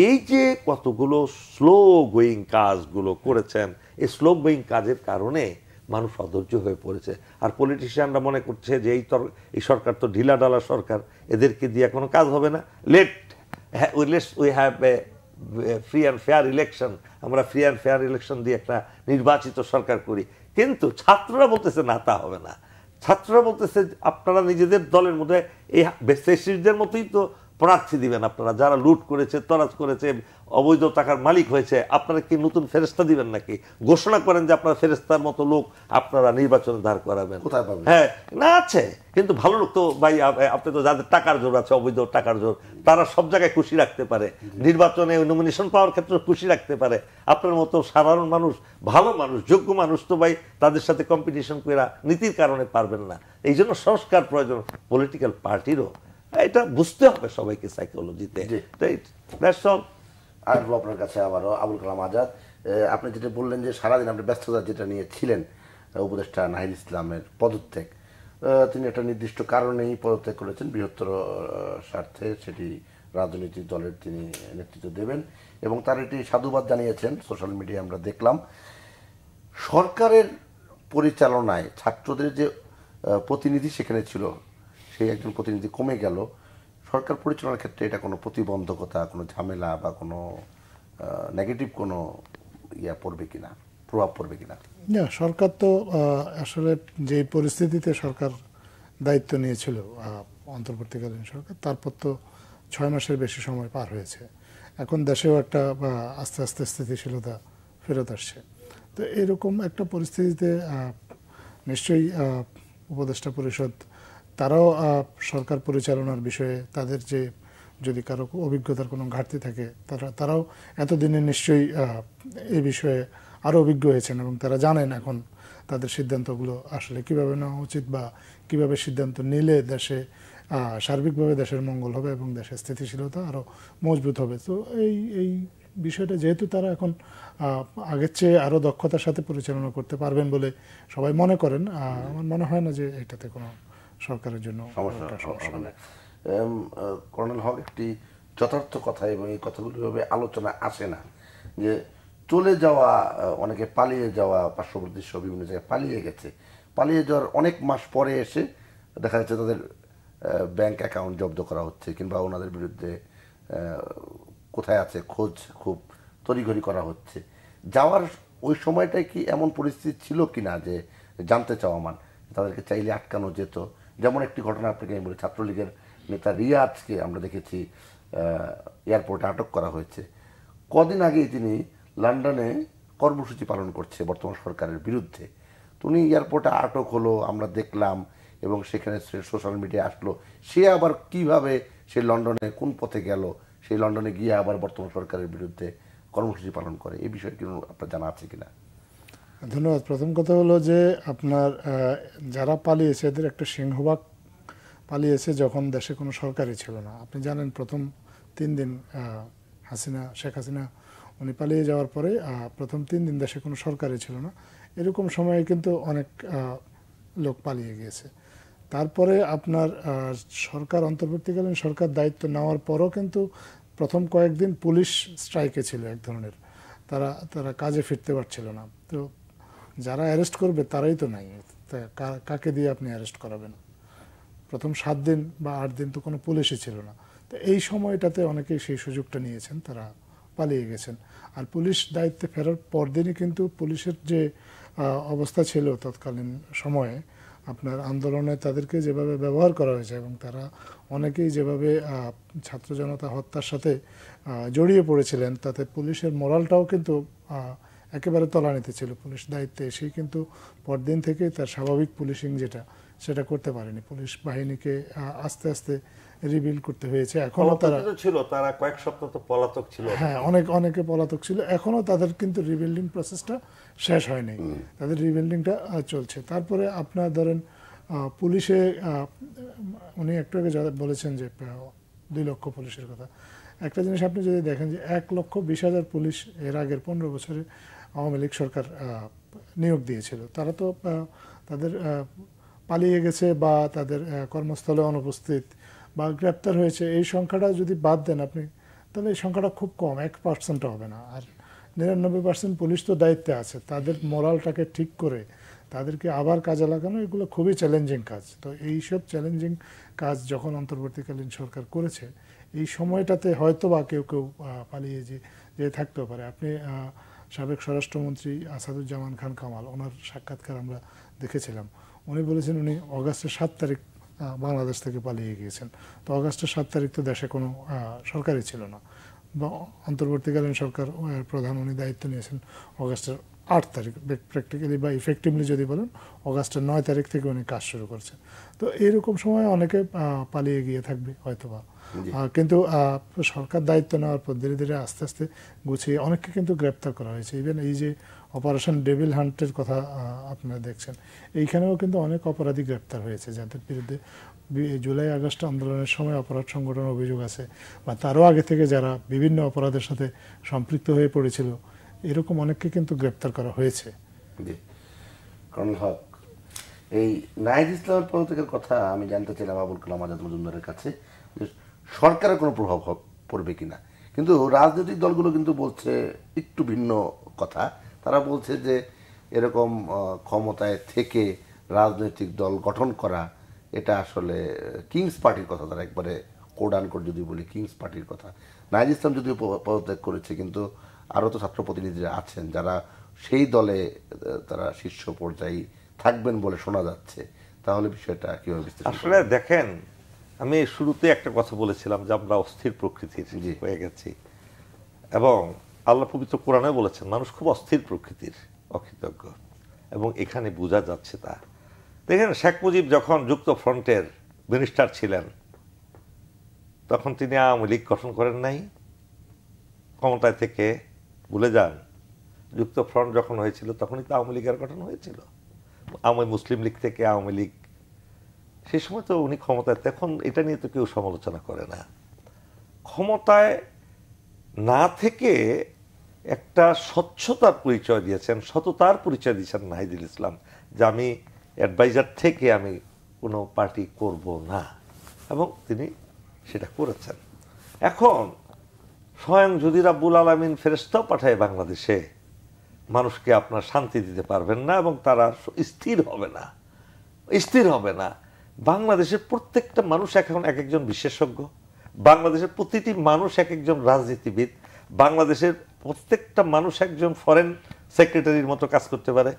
এই যে কতগুলো স্লো গোয়িং কাজগুলো করেছেন, এই স্লো গোয়িং কাজের কারণে মানুষ অধৈর্য হয়ে পড়েছে। আর পলিটিশিয়ানরা মনে করছে যে এই সরকার তো ঢিলা ঢালা সরকার, এদেরকে দিয়ে কোনো কাজ হবে না, we have a free and fair election, আমরা ফ্রি অ্যান্ড ফেয়ার ইলেকশন দিয়ে একটা নির্বাচিত সরকার করি। কিন্তু ছাত্ররা বলতেছে না, তা হবে না। ছাত্ররা বলতেছে আপনারা নিজেদের দলের মধ্যে এই ফ্যাসিস্টদের মতোই তো প্রার্থী দিবেন, আপনারা যারা লুট করেছে, তরাজ করেছে, অবৈধ টাকার মালিক হয়েছে, আপনারা কি নতুন ফেরেস্তা দিবেন নাকি? ঘোষণা করেন যে আপনারা ফেরেস্তার মতো লোক আপনারা নির্বাচনে দাঁড় করাবেন। হ্যাঁ, না আছে, কিন্তু ভালো লোক তো ভাই, আপনি তো যাদের টাকার জোর আছে, অবৈধ টাকার জোর, তারা সব জায়গায় খুশি রাখতে পারে, নির্বাচনে নমিনেশন পাওয়ার ক্ষেত্রে খুশি রাখতে পারে। আপনার মতো সাধারণ মানুষ, ভালো মানুষ, যোগ্য মানুষ তো ভাই তাদের সাথে কম্পিটিশন করে নীতির কারণে পারবেন না। এই জন্য সংস্কার প্রয়োজন পলিটিক্যাল পার্টিরও, এটা বুঝতে হবে সবাইকে সাইকোলজিতে। আসবো আপনার কাছে আবারও। আবুল কালাম আজাদ, আপনি যেটা বললেন যে সারাদিন আপনি ব্যস্ততা যেটা নিয়ে ছিলেন, উপদেষ্টা নাহিদ ইসলামের পদত্যাগ, তিনি একটা নির্দিষ্ট কারণেই পদত্যাগ করেছেন, বৃহত্তর স্বার্থে সেটি রাজনৈতিক দলের তিনি নেতৃত্ব দেবেন এবং তার এটি সাধুবাদ জানিয়েছেন সোশ্যাল মিডিয়ায় আমরা দেখলাম। সরকারের পরিচালনায় ছাত্রদের যে প্রতিনিধি সেখানে ছিল, সেই একজন প্রতিনিধি কমে গেল, সরকার পরিচালনার ক্ষেত্রে এটা কোনো প্রতিবন্ধকতা, কোনো ঝামেলা বা কোনো নেগেটিভ কোনো ইয়া পড়বে কিনা? প্রভাব পড়বে কিনা? না, সরকার তো আসলে যে পরিস্থিতিতে সরকার দায়িত্ব নিয়েছিল, অন্তর্বর্তীকালীন সরকার, তারপর তো 6 মাসের বেশি সময় পার হয়েছে। এখন দেশেও একটা আস্তে আস্তে স্থিতিশীলতা ফেরত আসছে। তো এরকম একটা পরিস্থিতিতে নিশ্চয়ই উপদেষ্টা পরিষদ তারাও সরকার পরিচালনার বিষয়ে তাদের যে যদি কারো অভিজ্ঞতার কোনো ঘাটতি থাকে তারাও এতদিনে নিশ্চয়ই এই বিষয়ে আরও অভিজ্ঞ হয়েছেন এবং তারা জানেন এখন তাদের সিদ্ধান্তগুলো আসলে কিভাবে নেওয়া উচিত বা কিভাবে সিদ্ধান্ত নিলে দেশে সার্বিকভাবে দেশের মঙ্গল হবে এবং দেশের স্থিতিশীলতা আরও মজবুত হবে। তো এই বিষয়টা যেহেতু তারা এখন আগের চেয়ে আরও দক্ষতার সাথে পরিচালনা করতে পারবেন বলে সবাই মনে করেন, আমার মনে হয় না যে এটাতে কোনো সরকারের জন্য সমস্যা হবে না। কর্নেল হক, একটি যথার্থ কথা এবং এই কথাগুলো ভাবে আলোচনা আসে না যে চলে যাওয়া, অনেকে পালিয়ে যাওয়া, পার্শ্ববর্তী সহ বিভিন্ন জায়গায় পালিয়ে গেছে, পালিয়ে যাওয়ার অনেক মাস পরে এসে দেখা যাচ্ছে তাদের ব্যাংক অ্যাকাউন্ট জব্দ করা হচ্ছে কিংবা ওনাদের বিরুদ্ধে কোথায় আছে খোঁজ খুব তড়িঘড়ি করা হচ্ছে। যাওয়ার ওই সময়টায় কি এমন পরিস্থিতি ছিল কিনা যে জানতে চাওয়া মান তাদেরকে চাইলে আটকানো যেত? যেমন একটি ঘটনা আপনাকে আমি বলি, ছাত্রলীগের নেতা রিয়াজকে আমরা দেখেছি এয়ারপোর্টে আটক করা হয়েছে। কদিন আগেই তিনি লন্ডনে কর্মসূচি পালন করছে বর্তমান সরকারের বিরুদ্ধে। তো উনি এয়ারপোর্টে আটক হলো, আমরা দেখলাম, এবং সেখানে সোশ্যাল মিডিয়া আসলো। সে আবার কিভাবে সে লন্ডনে কোন পথে গেল, সেই লন্ডনে গিয়ে আবার বর্তমান সরকারের বিরুদ্ধে কর্মসূচি পালন করে, এই বিষয়ে কি আপনার জানা আছে কিনা? ধন্যবাদ। প্রথম কথা হলো যে আপনার যারা পালিয়েছে এদের একটা সিংহভাগ পালিয়েছে যখন দেশে কোনো সরকারই ছিল না। আপনি জানেন প্রথম 3 দিন শেখ হাসিনা উনি পালিয়ে যাওয়ার পরে প্রথম 3 দিন দেশে কোনো সরকারই ছিল না। এরকম সময়ে কিন্তু অনেক লোক পালিয়ে গিয়েছে। তারপরে আপনার সরকার অন্তর্বর্তীকালীন সরকার দায়িত্ব নেওয়ার পরও কিন্তু প্রথম কয়েকদিন পুলিশ স্ট্রাইকে ছিল এক ধরনের, তারা কাজে ফিরতে পারছিল না। তো যারা অ্যারেস্ট করবে তারাই তো নাই, কাকে দিয়ে আপনি অ্যারেস্ট করাবেন? প্রথম 7 দিন বা 8 দিন তো কোনো পুলিশই ছিল না। তো এই সময়টাতে অনেকেই সেই সুযোগটা নিয়েছেন, তারা পালিয়ে গেছেন। আর পুলিশ দায়িত্বে ফেরার পরদিনই কিন্তু পুলিশের যে অবস্থা ছিল তৎকালীন সময়ে, আপনার আন্দোলনে তাদেরকে যেভাবে ব্যবহার করা হয়েছে এবং তারা অনেকেই যেভাবে ছাত্র জনতা হত্যার সাথে জড়িয়ে পড়েছিলেন, তাতে পুলিশের মোরালটাও কিন্তু একেবারে তলানিতে ছিল। পুলিশ দায়িত্বে এসেই কিন্তু পরদিন থেকেই তার স্বাভাবিক পুলিশিং সেটা করতে পারেনি। পুলিশ বাহিনীকে আস্তে আস্তে রিবিল্ড করতে হয়েছে। এখনো তারা ছিল, তারা কয়েক সপ্তাহ তো পলাতক ছিল। হ্যাঁ, অনেকে পলাতক ছিল। এখনো তাদের কিন্তু রিবিল্ডিং প্রসেসটা শেষ হয়নি, তাদের রিবিল্ডিংটা চলছে। তারপরে আপনার ধরেন পুলিশে উনি একটু আগে বলেছেন যে 2 লক্ষ পুলিশের কথা। একটা জিনিস আপনি যদি দেখেন যে 1,20,000 পুলিশ এর আগের 15 বছরে আওয়ামী লীগ সরকার নিয়োগ দিয়েছিল। তারা তো তাদের পালিয়ে গেছে বা তাদের কর্মস্থলে অনুপস্থিত বা গ্রেপ্তার হয়েছে, এই সংখ্যাটা যদি বাদ দেন আপনি, তাহলে এই সংখ্যাটা খুব কম, 1% হবে না। আর 99% পুলিশ তো দায়িত্বে আছে, তাদের মোরালটাকে ঠিক করে তাদেরকে আবার কাজে লাগানো, এগুলো খুবই চ্যালেঞ্জিং কাজ। তো এইসব চ্যালেঞ্জিং কাজ যখন অন্তর্বর্তীকালীন সরকার করেছে, এই সময়টাতে হয়তো বা কেউ পালিয়ে যে থাকতেও পারে। আপনি সাবেক স্বরাষ্ট্রমন্ত্রী আসাদুজ্জামান খান কামাল, ওনার সাক্ষাৎকার আমরা দেখেছিলাম। উনি বলেছেন উনি অগাস্টের 7 তারিখ বাংলাদেশ থেকে পালিয়ে গিয়েছেন। তো অগাস্টের 7 তারিখ তো দেশে কোনো সরকারই ছিল না, বা অন্তর্বর্তীকালীন সরকার প্রধান উনি দায়িত্ব নিয়েছেন অগাস্টের 8 তারিখ। প্র্যাকটিক্যালি বা ইফেক্টিভলি যদি বলেন অগাস্টের 9 তারিখ থেকে উনি কাজ শুরু করছেন। তো এইরকম সময় অনেকে পালিয়ে গিয়ে থাকবে হয়তোবা, কিন্তু সরকার দায়িত্ব নেওয়ার পর ধীরে ধীরে আস্তে আস্তে গুছিয়ে অনেককে কিন্তু গ্রেপ্তার করা হয়েছে। ইভেন এই যে অপারেশন ডেভিল হান্টের কথা আপনারা দেখছেন, এইখানেও কিন্তু অনেক অপরাধী গ্রেপ্তার হয়েছে যাদের বিরুদ্ধে জুলাই আগস্ট আন্দোলনের সময় অপরাধ সংগঠনের অভিযোগ আছে বা তারও আগে থেকে যারা বিভিন্ন অপরাধের সাথে সম্পৃক্ত হয়ে পড়েছিল, এরকম অনেককে কিন্তু গ্রেপ্তার করা হয়েছে। কর্নেল হক, এই নাহিদ ইসলামের পদত্যাগের কথা আমি জানতে চাইলাম আবুল কালাম আজাদ মজুমদারের কাছে, যে সরকারের কোনো প্রভাব পড়বে কিনা। কিন্তু রাজনৈতিক দলগুলো কিন্তু বলছে একটু ভিন্ন কথা। তারা বলছে যে এরকম ক্ষমতায় থেকে রাজনৈতিক দল গঠন করা, এটা আসলে কিংস পার্টির কথা। তারা একবারে কোড আনকোড যদি বলি কিংস পার্টির কথা। নাহিদ ইসলাম যদিও পদত্যাগ করেছে, কিন্তু আরও তো ছাত্র প্রতিনিধিরা আছেন যারা সেই দলে তারা শীর্ষ পর্যায়ে থাকবেন বলে শোনা যাচ্ছে, তাহলে বিষয়টা কিভাবে বিশ্লেষণ আসলে দেখেন, আমি শুরুতে একটা কথা বলেছিলাম যে আমরা অস্থির প্রকৃতির হয়ে গেছি, এবং আল্লাহ পবিত্র কোরআনে বলেছেন মানুষ খুব অস্থির প্রকৃতির, অকৃতজ্ঞ, এবং এখানে বোঝা যাচ্ছে তা। দেখেন, শেখ মুজিব যখন যুক্ত ফ্রন্টের মিনিস্টার ছিলেন তখন তিনি আওয়ামী লীগ গঠন করেন নাই ক্ষমতায় থেকে, ভুলে যান। যুক্ত ফ্রন্ট যখন হয়েছিল তখনই তো আওয়ামী লীগের গঠন হয়েছিল, মুসলিম লীগ থেকে আওয়ামী লীগ। সেই সময় তো উনি ক্ষমতায়, তখন এটা নিয়ে তো কেউ সমালোচনা করে না। ক্ষমতায় না থেকে একটা স্বচ্ছতার পরিচয় দিয়েছেন, সততার পরিচয় দিয়েছেন নাহিদুল ইসলাম, যে আমি অ্যাডভাইজার থেকে আমি কোনো পার্টি করব না, এবং তিনি সেটা করেছেন। এখন স্বয়ং যদি রাব্বুল আলামিন ফেরেশতাও পাঠায় বাংলাদেশে, মানুষকে আপনার শান্তি দিতে পারবেন না, এবং তারা স্থির হবে না, স্থির হবে না। বাংলাদেশের প্রত্যেকটা মানুষ এখন এক একজন বিশেষজ্ঞ, বাংলাদেশের প্রতিটি মানুষ এক একজন রাজনীতিবিদ, বাংলাদেশের প্রত্যেকটা মানুষ একজন ফরেন সেক্রেটারির মতো কাজ করতে পারে।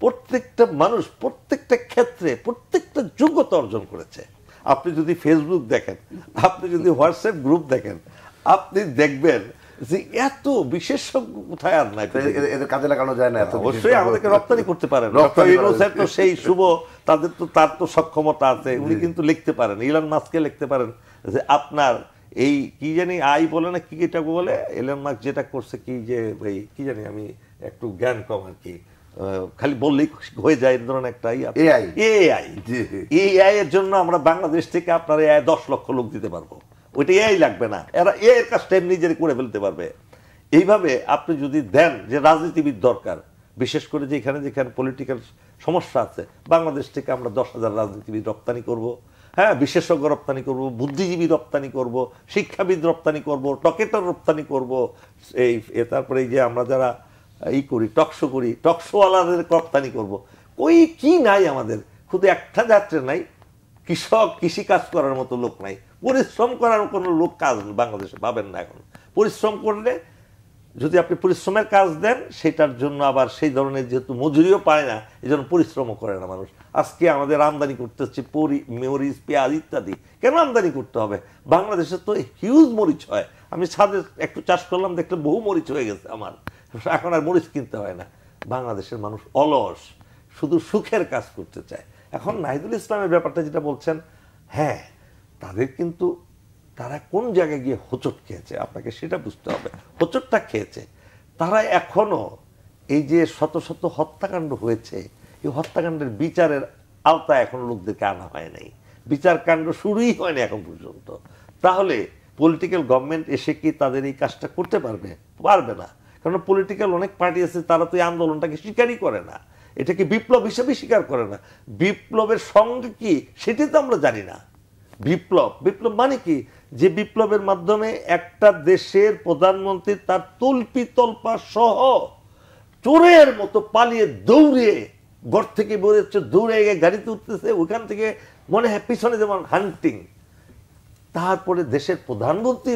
প্রত্যেকটা মানুষ প্রত্যেকটা ক্ষেত্রে প্রত্যেকটা যোগ্যতা অর্জন করেছে। আপনি যদি ফেসবুক দেখেন, আপনি যদি হোয়াটসঅ্যাপ গ্রুপ দেখেন, আপনি দেখবেন যে এত বিশেষজ্ঞ কোথায় আর নাই। এদের কাজে লাগানো যায় না, অবশ্যই আমাদেরকে রপ্তানি করতে পারেন। তো সেই শুভ, তার তো সক্ষমতা আছে, উনি কিন্তু লিখতে পারেন, ইলন মাস্ককে লিখতে পারেন যে আপনার এই কি জানি আই বলে না, কি এটা বলে ইলন মাস্ক যেটা করছে, কি যে ভাই কি জানি, আমি একটু জ্ঞান কম আর কি, খালি বললেই হয়ে যায়, ধরনের একটা এআই এর জন্য আমরা বাংলাদেশ থেকে আপনার 10 লক্ষ লোক দিতে পারবো, ওইটা এআই লাগবে না, এরা এর কাজটা নিজের করে ফেলতে পারবে। এইভাবে আপনি যদি দেন যে রাজনীতিবিদ দরকার, বিশেষ করে যেখানে যেখানে পলিটিক্যাল সমস্যা আছে, বাংলাদেশ থেকে আমরা 10,000 রাজনীতিবিদ রপ্তানি করব, হ্যাঁ, বিশেষজ্ঞ রপ্তানি করব, বুদ্ধিজীবী রপ্তানি করব, শিক্ষাবিদ রপ্তানি করব, টকেটার রপ্তানি করব, এই তারপরে এই যে আমরা যারা করি টকশো করি, টকশোওয়ালাদের রপ্তানি করব। ওই কি নাই আমাদের, শুধু একটা যাত্রা নাই, কৃষক কৃষি কাজ করার মতো লোক নাই, পরিশ্রম করার কোনো লোক কাজ বাংলাদেশে পাবেন না। এখন পরিশ্রম করলে, যদি আপনি পরিশ্রমের কাজ দেন, সেটার জন্য আবার সেই ধরনের যেহেতু মজুরিও পায় না, এই জন্য পরিশ্রমও করে না মানুষ। আজকে আমাদের আমদানি করতে হচ্ছে মরিচ, পেঁয়াজ ইত্যাদি। কেন আমদানি করতে হবে? বাংলাদেশে তো হিউজ মরিচ হয়। আমি ছাদে একটু চাষ করলাম, দেখলাম বহু মরিচ হয়ে গেছে আমার, এখন আর মরিচ কিনতে হয় না। বাংলাদেশের মানুষ অলস, শুধু সুখের কাজ করতে চায়। এখন নাহিদুল ইসলামের ব্যাপারটা যেটা বলছেন, হ্যাঁ, তাদের কিন্তু তারা কোন জায়গায় গিয়ে হোঁচট খেয়েছে আপনাকে সেটা বুঝতে হবে। হোঁচটটা খেয়েছে তারা এখনো, এই যে শত শত হত্যাকাণ্ড হয়েছে, এই হত্যাকাণ্ডের বিচারের আওতায় এখন লোকদেরকে আনা হয় নাই, বিচার কাণ্ড শুরুই হয়নি এখন পর্যন্ত। তাহলে পলিটিক্যাল গভর্নমেন্ট এসে কি তাদের এই কাজটা করতে পারবে? পারবে না, কারণ পলিটিক্যাল অনেক পার্টি আছে, তারা তো এই আন্দোলনটাকে স্বীকারই করে না, এটাকে বিপ্লব হিসেবে স্বীকার করে না। বিপ্লবের সঙ্গে কি সেটি তো আমরা জানি না। বিপ্লব মানে কি? যে বিপ্লবের মাধ্যমে একটা দেশের প্রধানমন্ত্রী তার তল্পি তল্পা সহ চোরের মতো পালিয়ে দৌড়িয়ে ঘর থেকে বেরোচ্ছে, দৌড়ে গিয়ে গাড়িতে উঠতেছে, ওইখান থেকে মনে হয় পিছনে যেমন হান্টিং, তারপরে দেশের প্রধানমন্ত্রী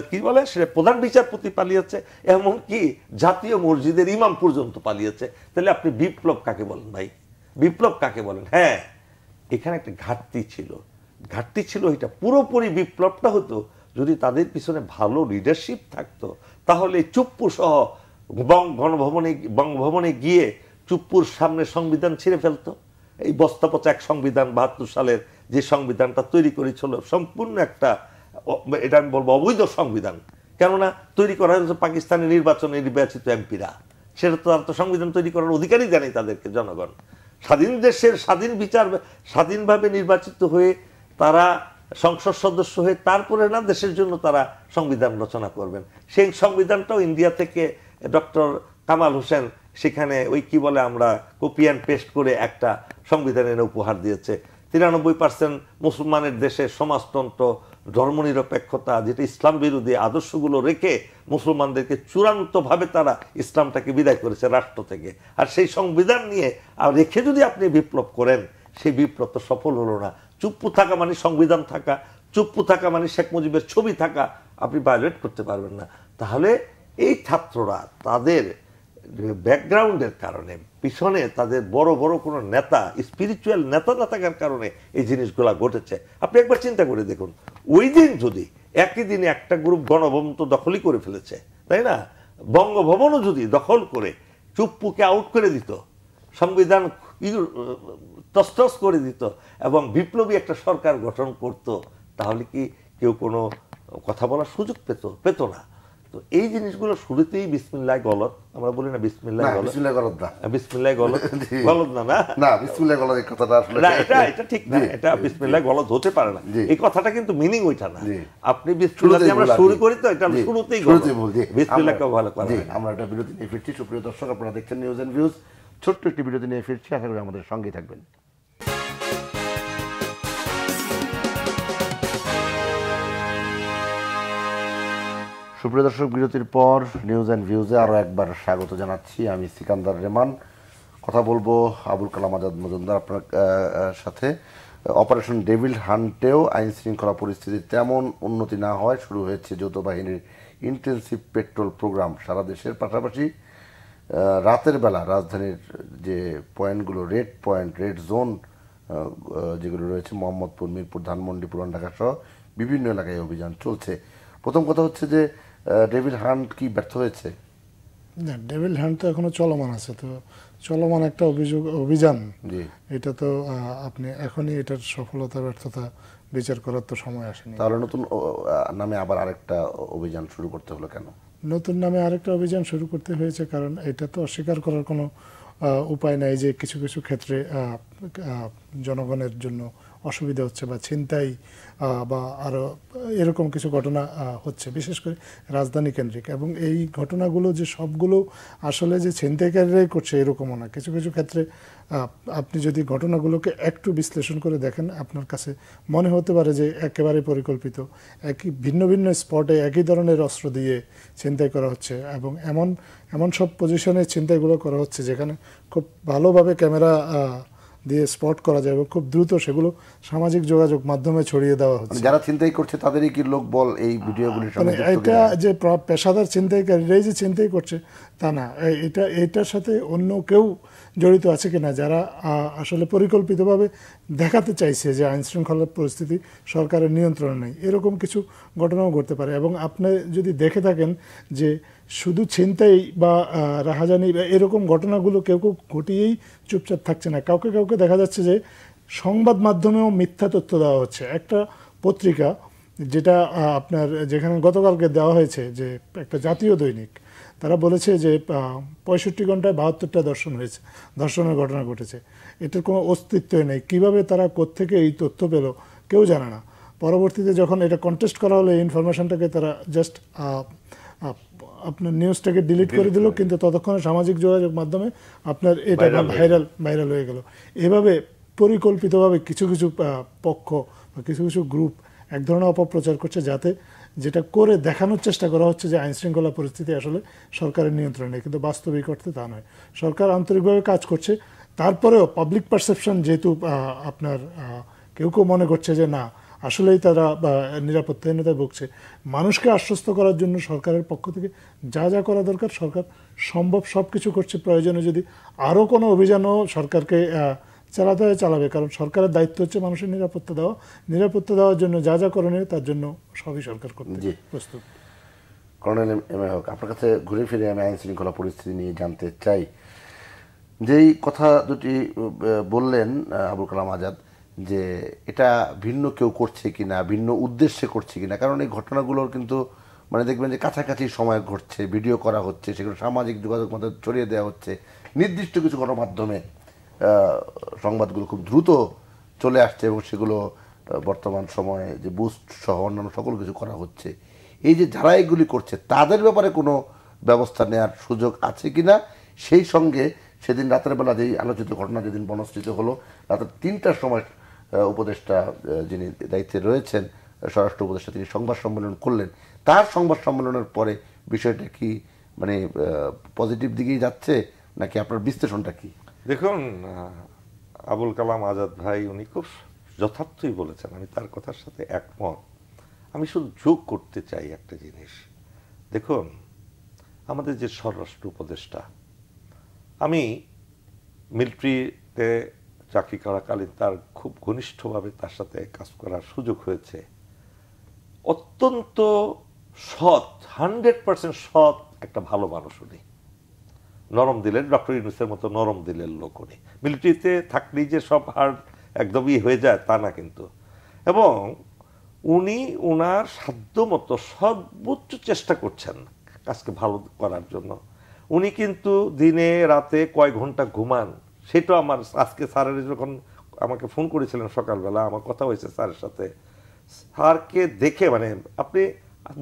কি বলে সে প্রধান বিচারপতি পালিয়েছে, এমনকি জাতীয় মসজিদের ইমাম পর্যন্ত পালিয়েছে। তাহলে আপনি বিপ্লব কাকে বলেন ভাই? বিপ্লব কাকে বলেন? হ্যাঁ, এখানে একটা ঘাটতি ছিল। এটা পুরোপুরি বিপ্লবটা হতো যদি তাদের পিছনে ভালো লিডারশিপ থাকতো। তাহলে চুপ্পু সহ বঙ্গভবনে গিয়ে চুপ্পুর সামনে সংবিধান ছিঁড়ে ফেলতো। এই বস্তাপচা এক সংবিধান 72 সালের যে সংবিধানটা তৈরি করেছিল, সম্পূর্ণ একটা, এটা আমি বলবো অবৈধ সংবিধান। কেননা তৈরি করা হয়েছে পাকিস্তানের নির্বাচনে নির্বাচিত এমপিরা, সেটা তো তারা তো সংবিধান তৈরি করার অধিকারই জানে তাদেরকে জনগণ। স্বাধীন দেশের স্বাধীনভাবে নির্বাচিত হয়ে তারা সংসদ সদস্য হয়ে তারপরে না দেশের জন্য তারা সংবিধান রচনা করবেন। সেই সংবিধানটাও ইন্ডিয়া থেকে ডক্টর কামাল হোসেন সেখানে ওই কি বলে আমরা কপি অ্যান্ড পেস্ট করে একটা সংবিধান এনে উপহার দিয়েছে। 93% মুসলমানের দেশে সমাজতন্ত্র, ধর্মনিরপেক্ষতা, যেটা ইসলাম বিরোধী আদর্শগুলো রেখে মুসলমানদেরকে চূড়ান্তভাবে তারা ইসলামটাকে বিদায় করেছে রাষ্ট্র থেকে। আর সেই সংবিধান নিয়ে রেখে যদি আপনি বিপ্লব করেন, সেই বিপ্লব তো সফল হলো না। চুপ্পু থাকা মানে সংবিধান থাকা, চুপ্পু থাকা মানে শেখ মুজিবের ছবি থাকা, আপনি ভায়োলেট করতে পারবেন না। তাহলে এই ছাত্ররা তাদের ব্যাকগ্রাউন্ডের কারণে, পিছনে তাদের বড় বড় কোনো নেতা, স্পিরিচুয়াল নেতা না থাকার কারণে এই জিনিসগুলো ঘটেছে। আপনি একবার চিন্তা করে দেখুন, ওই দিন যদি একই দিনে একটা গ্রুপ গণভবন তো দখলই করে ফেলেছে, তাই না, বঙ্গভবনও যদি দখল করে চুপ্পুকে আউট করে দিত, সংবিধান তছনছ করে দিত এবং বিপ্লবী একটা সরকার গঠন করত, তাহলে কি কেউ কোনো কথা বলার সুযোগ পেত না। তো এই জিনিসগুলো শুরুতেই বিসমিল্লাহ গলত, আমরা বলি না বিসমিল্লাহ গলত, বিসমিল্লাহ গলত গলত না, না বিসমিল্লাহ গলত এই কথাটা আসলে না, এটা ঠিক না, এটা বিসমিল্লাহ গলত হতে পারে না, এই কথাটা কিন্তু মিনিং ওইটা না। আপনি বিসমিল্লাহ দিয়ে আমরা শুরু করি তো, এটা শুরুতেই গলত, বিসমিল্লাহ কে ভালো করে। আমরা একটা বিরতি নিয়ে ফিরছি। সুপ্রিয় দর্শক, আপনারা দেখছেন নিউজ এন্ড ভিউজ। ছোট্ট একটি বিরতি নিয়ে ফিরছি, আশা করি আমাদের সঙ্গেই থাকবেন। সুপ্রিয় দর্শক, বিরতির পর নিউজ অ্যান্ড ভিউজে আরও একবার স্বাগত জানাচ্ছি। আমি সিকান্দার রেমান। কথা বলবো আবুল কালাম আজাদ মজুমদার আপনার সাথে। অপারেশন ডেভিল হান্টেও আইন শৃঙ্খলা পরিস্থিতি তেমন উন্নতি না হয় শুরু হয়েছে যৌথ বাহিনীর ইন্টেন্সিভ পেট্রোল প্রোগ্রাম। সারা দেশের পাশাপাশি রাতের বেলা রাজধানীর যে পয়েন্টগুলো, রেড পয়েন্ট, রেড জোন যেগুলো রয়েছে, মোহাম্মদপুর, মিরপুর, ধানমন্ডি, পুরান ঢাকা সহ বিভিন্ন এলাকায় অভিযান চলছে। প্রথম কথা হচ্ছে যে ডেভিল হান্ট কি ব্যর্থ হয়েছে? না, ডেভিল হান্ট তো এখনো চলমান আছে। তো চলমান একটা অভিযান, এটা তো আপনি এখনই এটার সফলতা ব্যর্থতা বিচার করার তো সময় আসেনি। তাহলে নতুন নামে আবার আরেকটা অভিযান শুরু করতে হলো কেন? নতুন নামে আরেকটা অভিযান শুরু করতে হয়েছে কারণ এটা তো অস্বীকার করার কোনো উপায় নাই যে কিছু কিছু ক্ষেত্রে জনগণের জন্য অসুবিধা হচ্ছে বা ছিনতাই বা আরও এরকম কিছু ঘটনা হচ্ছে, বিশেষ করে রাজধানী কেন্দ্রিক। এবং এই ঘটনাগুলো যে সবগুলো আসলে যে ছিনতাইকারীরাই করছে এরকমও না। কিছু কিছু ক্ষেত্রে আপনি যদি ঘটনাগুলোকে একটু বিশ্লেষণ করে দেখেন, আপনার কাছে মনে হতে পারে যে একেবারে পরিকল্পিত, একই ভিন্ন ভিন্ন স্পটে একই ধরনের অস্ত্র দিয়ে ছিনতাই করা হচ্ছে এবং এমন সব পজিশনে ছিনতাইগুলো করা হচ্ছে যেখানে খুব ভালোভাবে ক্যামেরা দিয়ে স্পট করা যায় এবং খুব দ্রুত সেগুলো সামাজিক যোগাযোগ মাধ্যমে ছড়িয়ে দেওয়া হচ্ছে। যারা ছিনতাই করছে তাদেরই কি লোক বল এই ভিডিওগুলির সঙ্গে যুক্ত? এটা যে পেশাদার ছিনতাইকারীরাই যে ছিনতাই করছে তা না, এটার সাথে অন্য কেউ জড়িত আছে কিনা, যারা আসলে পরিকল্পিতভাবে দেখাতে চাইছে যে আইন শৃঙ্খলার পরিস্থিতি সরকারের নিয়ন্ত্রণে নেই, এরকম কিছু ঘটনাও ঘটতে পারে। এবং আপনি যদি দেখে থাকেন যে শুধু ছিনতাই বা রাহাজানি বা এরকম ঘটনাগুলো কেউ কেউ ঘটিয়েই চুপচাপ থাকছে না, কাউকে কাউকে দেখা যাচ্ছে যে সংবাদ মাধ্যমেও মিথ্যা তথ্য দেওয়া হচ্ছে। একটা পত্রিকা যেটা আপনার যেখানে গতকালকে দেওয়া হয়েছে, যে একটা জাতীয় দৈনিক, তারা বলেছে যে 65 ঘন্টায় 72টা ধর্ষণের ঘটনা ঘটেছে। এটার কোনো অস্তিত্বই নেই। কিভাবে তারা কোত্থেকে এই তথ্য পেল কেউ জানে না। পরবর্তীতে যখন এটা কন্টেস্ট করা হলো, এই ইনফরমেশনটাকে তারা জাস্ট আপনার নিউজটাকে ডিলিট করে দিল, কিন্তু ততক্ষণে সামাজিক যোগাযোগ মাধ্যমে আপনার এটা ভাইরাল হয়ে গেল। এভাবে পরিকল্পিতভাবে কিছু কিছু পক্ষ বা কিছু কিছু গ্রুপ এক ধরনের অপপ্রচার করছে, যাতে যেটা করে দেখানোর চেষ্টা করা হচ্ছে যে আইন শৃঙ্খলা পরিস্থিতি আসলে সরকারের নিয়ন্ত্রণে নেই, কিন্তু বাস্তবিক অর্থে তা নয়। সরকার আন্তরিকভাবে কাজ করছে, তারপরেও পাবলিক পারসেপশন যেহেতু আপনার কেউ কেউ মনে করছে যে না আসলেই তারা নিরাপত্তাহীনতায় ভুগছে, মানুষকে আশ্বস্ত করার জন্য সরকারের পক্ষ থেকে যা যা করা দরকার সরকার সম্ভব সব কিছু করছে। প্রয়োজনে যদি আরও কোনো অভিযানও সরকারকে চালাতে হয় চালাবে, কারণ সরকারের দায়িত্ব হচ্ছে মানুষের নিরাপত্তা দেওয়ার জন্য যা যা করণীয় তার জন্য সবই সরকার করতে প্রস্তুত। কর্নেল এম এ হক, আপনার কাছে ঘুরে ফিরে আমি আইন শৃঙ্খলা পরিস্থিতি নিয়ে জানতে চাই। যেই কথা দুটি বললেন আবুল কালাম আজাদ, যে এটা ভিন্ন কেউ করছে কিনা, ভিন্ন উদ্দেশ্যে করছে কিনা, কারণ এই ঘটনাগুলোর কিন্তু মানে দেখবেন যে কাছাকাছি সময় ঘটছে, ভিডিও করা হচ্ছে, সেগুলো সামাজিক যোগাযোগ মাধ্যমে ছড়িয়ে দেওয়া হচ্ছে, নির্দিষ্ট কিছু গণমাধ্যমে সংবাদগুলো খুব দ্রুত চলে আসছে এবং সেগুলো বর্তমান সময়ে যে বুস্ট সহ অন্যান্য সকল কিছু করা হচ্ছে। এই যে যারা এগুলি করছে তাদের ব্যাপারে কোনো ব্যবস্থা নেওয়ার সুযোগ আছে কিনা, সেই সঙ্গে সেদিন রাতের বেলা যেই আলোচিত ঘটনা যেদিন বনস্থিত হলো, রাতের 3টার সময় উপদেষ্টা যিনি দায়িত্বে রয়েছেন, স্বরাষ্ট্র উপদেষ্টা, তিনি সংবাদ সম্মেলন করলেন। তার সংবাদ সম্মেলনের পরে বিষয়টা কি মানে পজিটিভ দিকেই যাচ্ছে নাকি আপনার বিশ্লেষণটা কি? দেখুন, আবুল কালাম আজাদ ভাই উনি খুব যথার্থই বলেছেন, আমি তার কথার সাথে একমত। আমি শুধু যোগ করতে চাই একটা জিনিস। দেখুন, আমাদের যে স্বরাষ্ট্র উপদেষ্টা আমি মিলিটারিতে চাকরি করাকালীন তার খুব ঘনিষ্ঠভাবে তার সাথে কাজ করার সুযোগ হয়েছে। অত্যন্ত সৎ, 100% সৎ একটা ভালো মানুষ উনি, নরম দিলের, ডক্টর ইউনূসের মতো নরম দিলের লোক উনি। মিলিটারিতে থাকলেই যে সব হার্ড একদমই হয়ে যায় তা না কিন্তু। এবং উনি ওনার সাধ্য মতো সর্বোচ্চ চেষ্টা করছেন কাজকে ভালো করার জন্য। উনি কিন্তু দিনে রাতে কয় ঘন্টা ঘুমান সেটা আমার আজকে স্যারের যখন আমাকে ফোন করেছিলেন সকালবেলা, আমার কথা হয়েছে স্যারের সাথে, স্যারকে দেখে মানে আপনি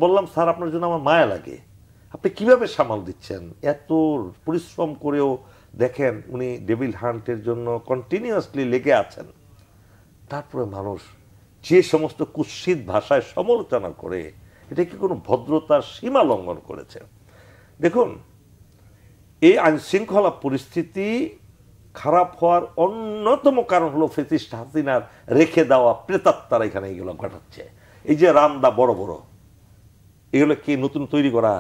বললাম স্যার আপনার জন্য আমার মায়া লাগে, আপনি কিভাবে সামাল দিচ্ছেন, এত পরিশ্রম করেও দেখেন উনি ডেভিল হান্টের জন্য কন্টিনিউয়াসলি লেগে আছেন। তারপরে মানুষ যে সমস্ত কুৎসিত ভাষায় সমালোচনা করে, এটা কি কোনো ভদ্রতার সীমা লঙ্ঘন করেছে? দেখুন, এই আইন শৃঙ্খলা পরিস্থিতি খারাপ হওয়ার অন্যতম কারণ হলো ফ্যাসিস্ট হাসিনার রেখে দেওয়া প্রেতাত্মারা এখানে এগুলো ঘটাচ্ছে। এই যে রামদা বড় বড়, এগুলো কি নতুন তৈরি করা?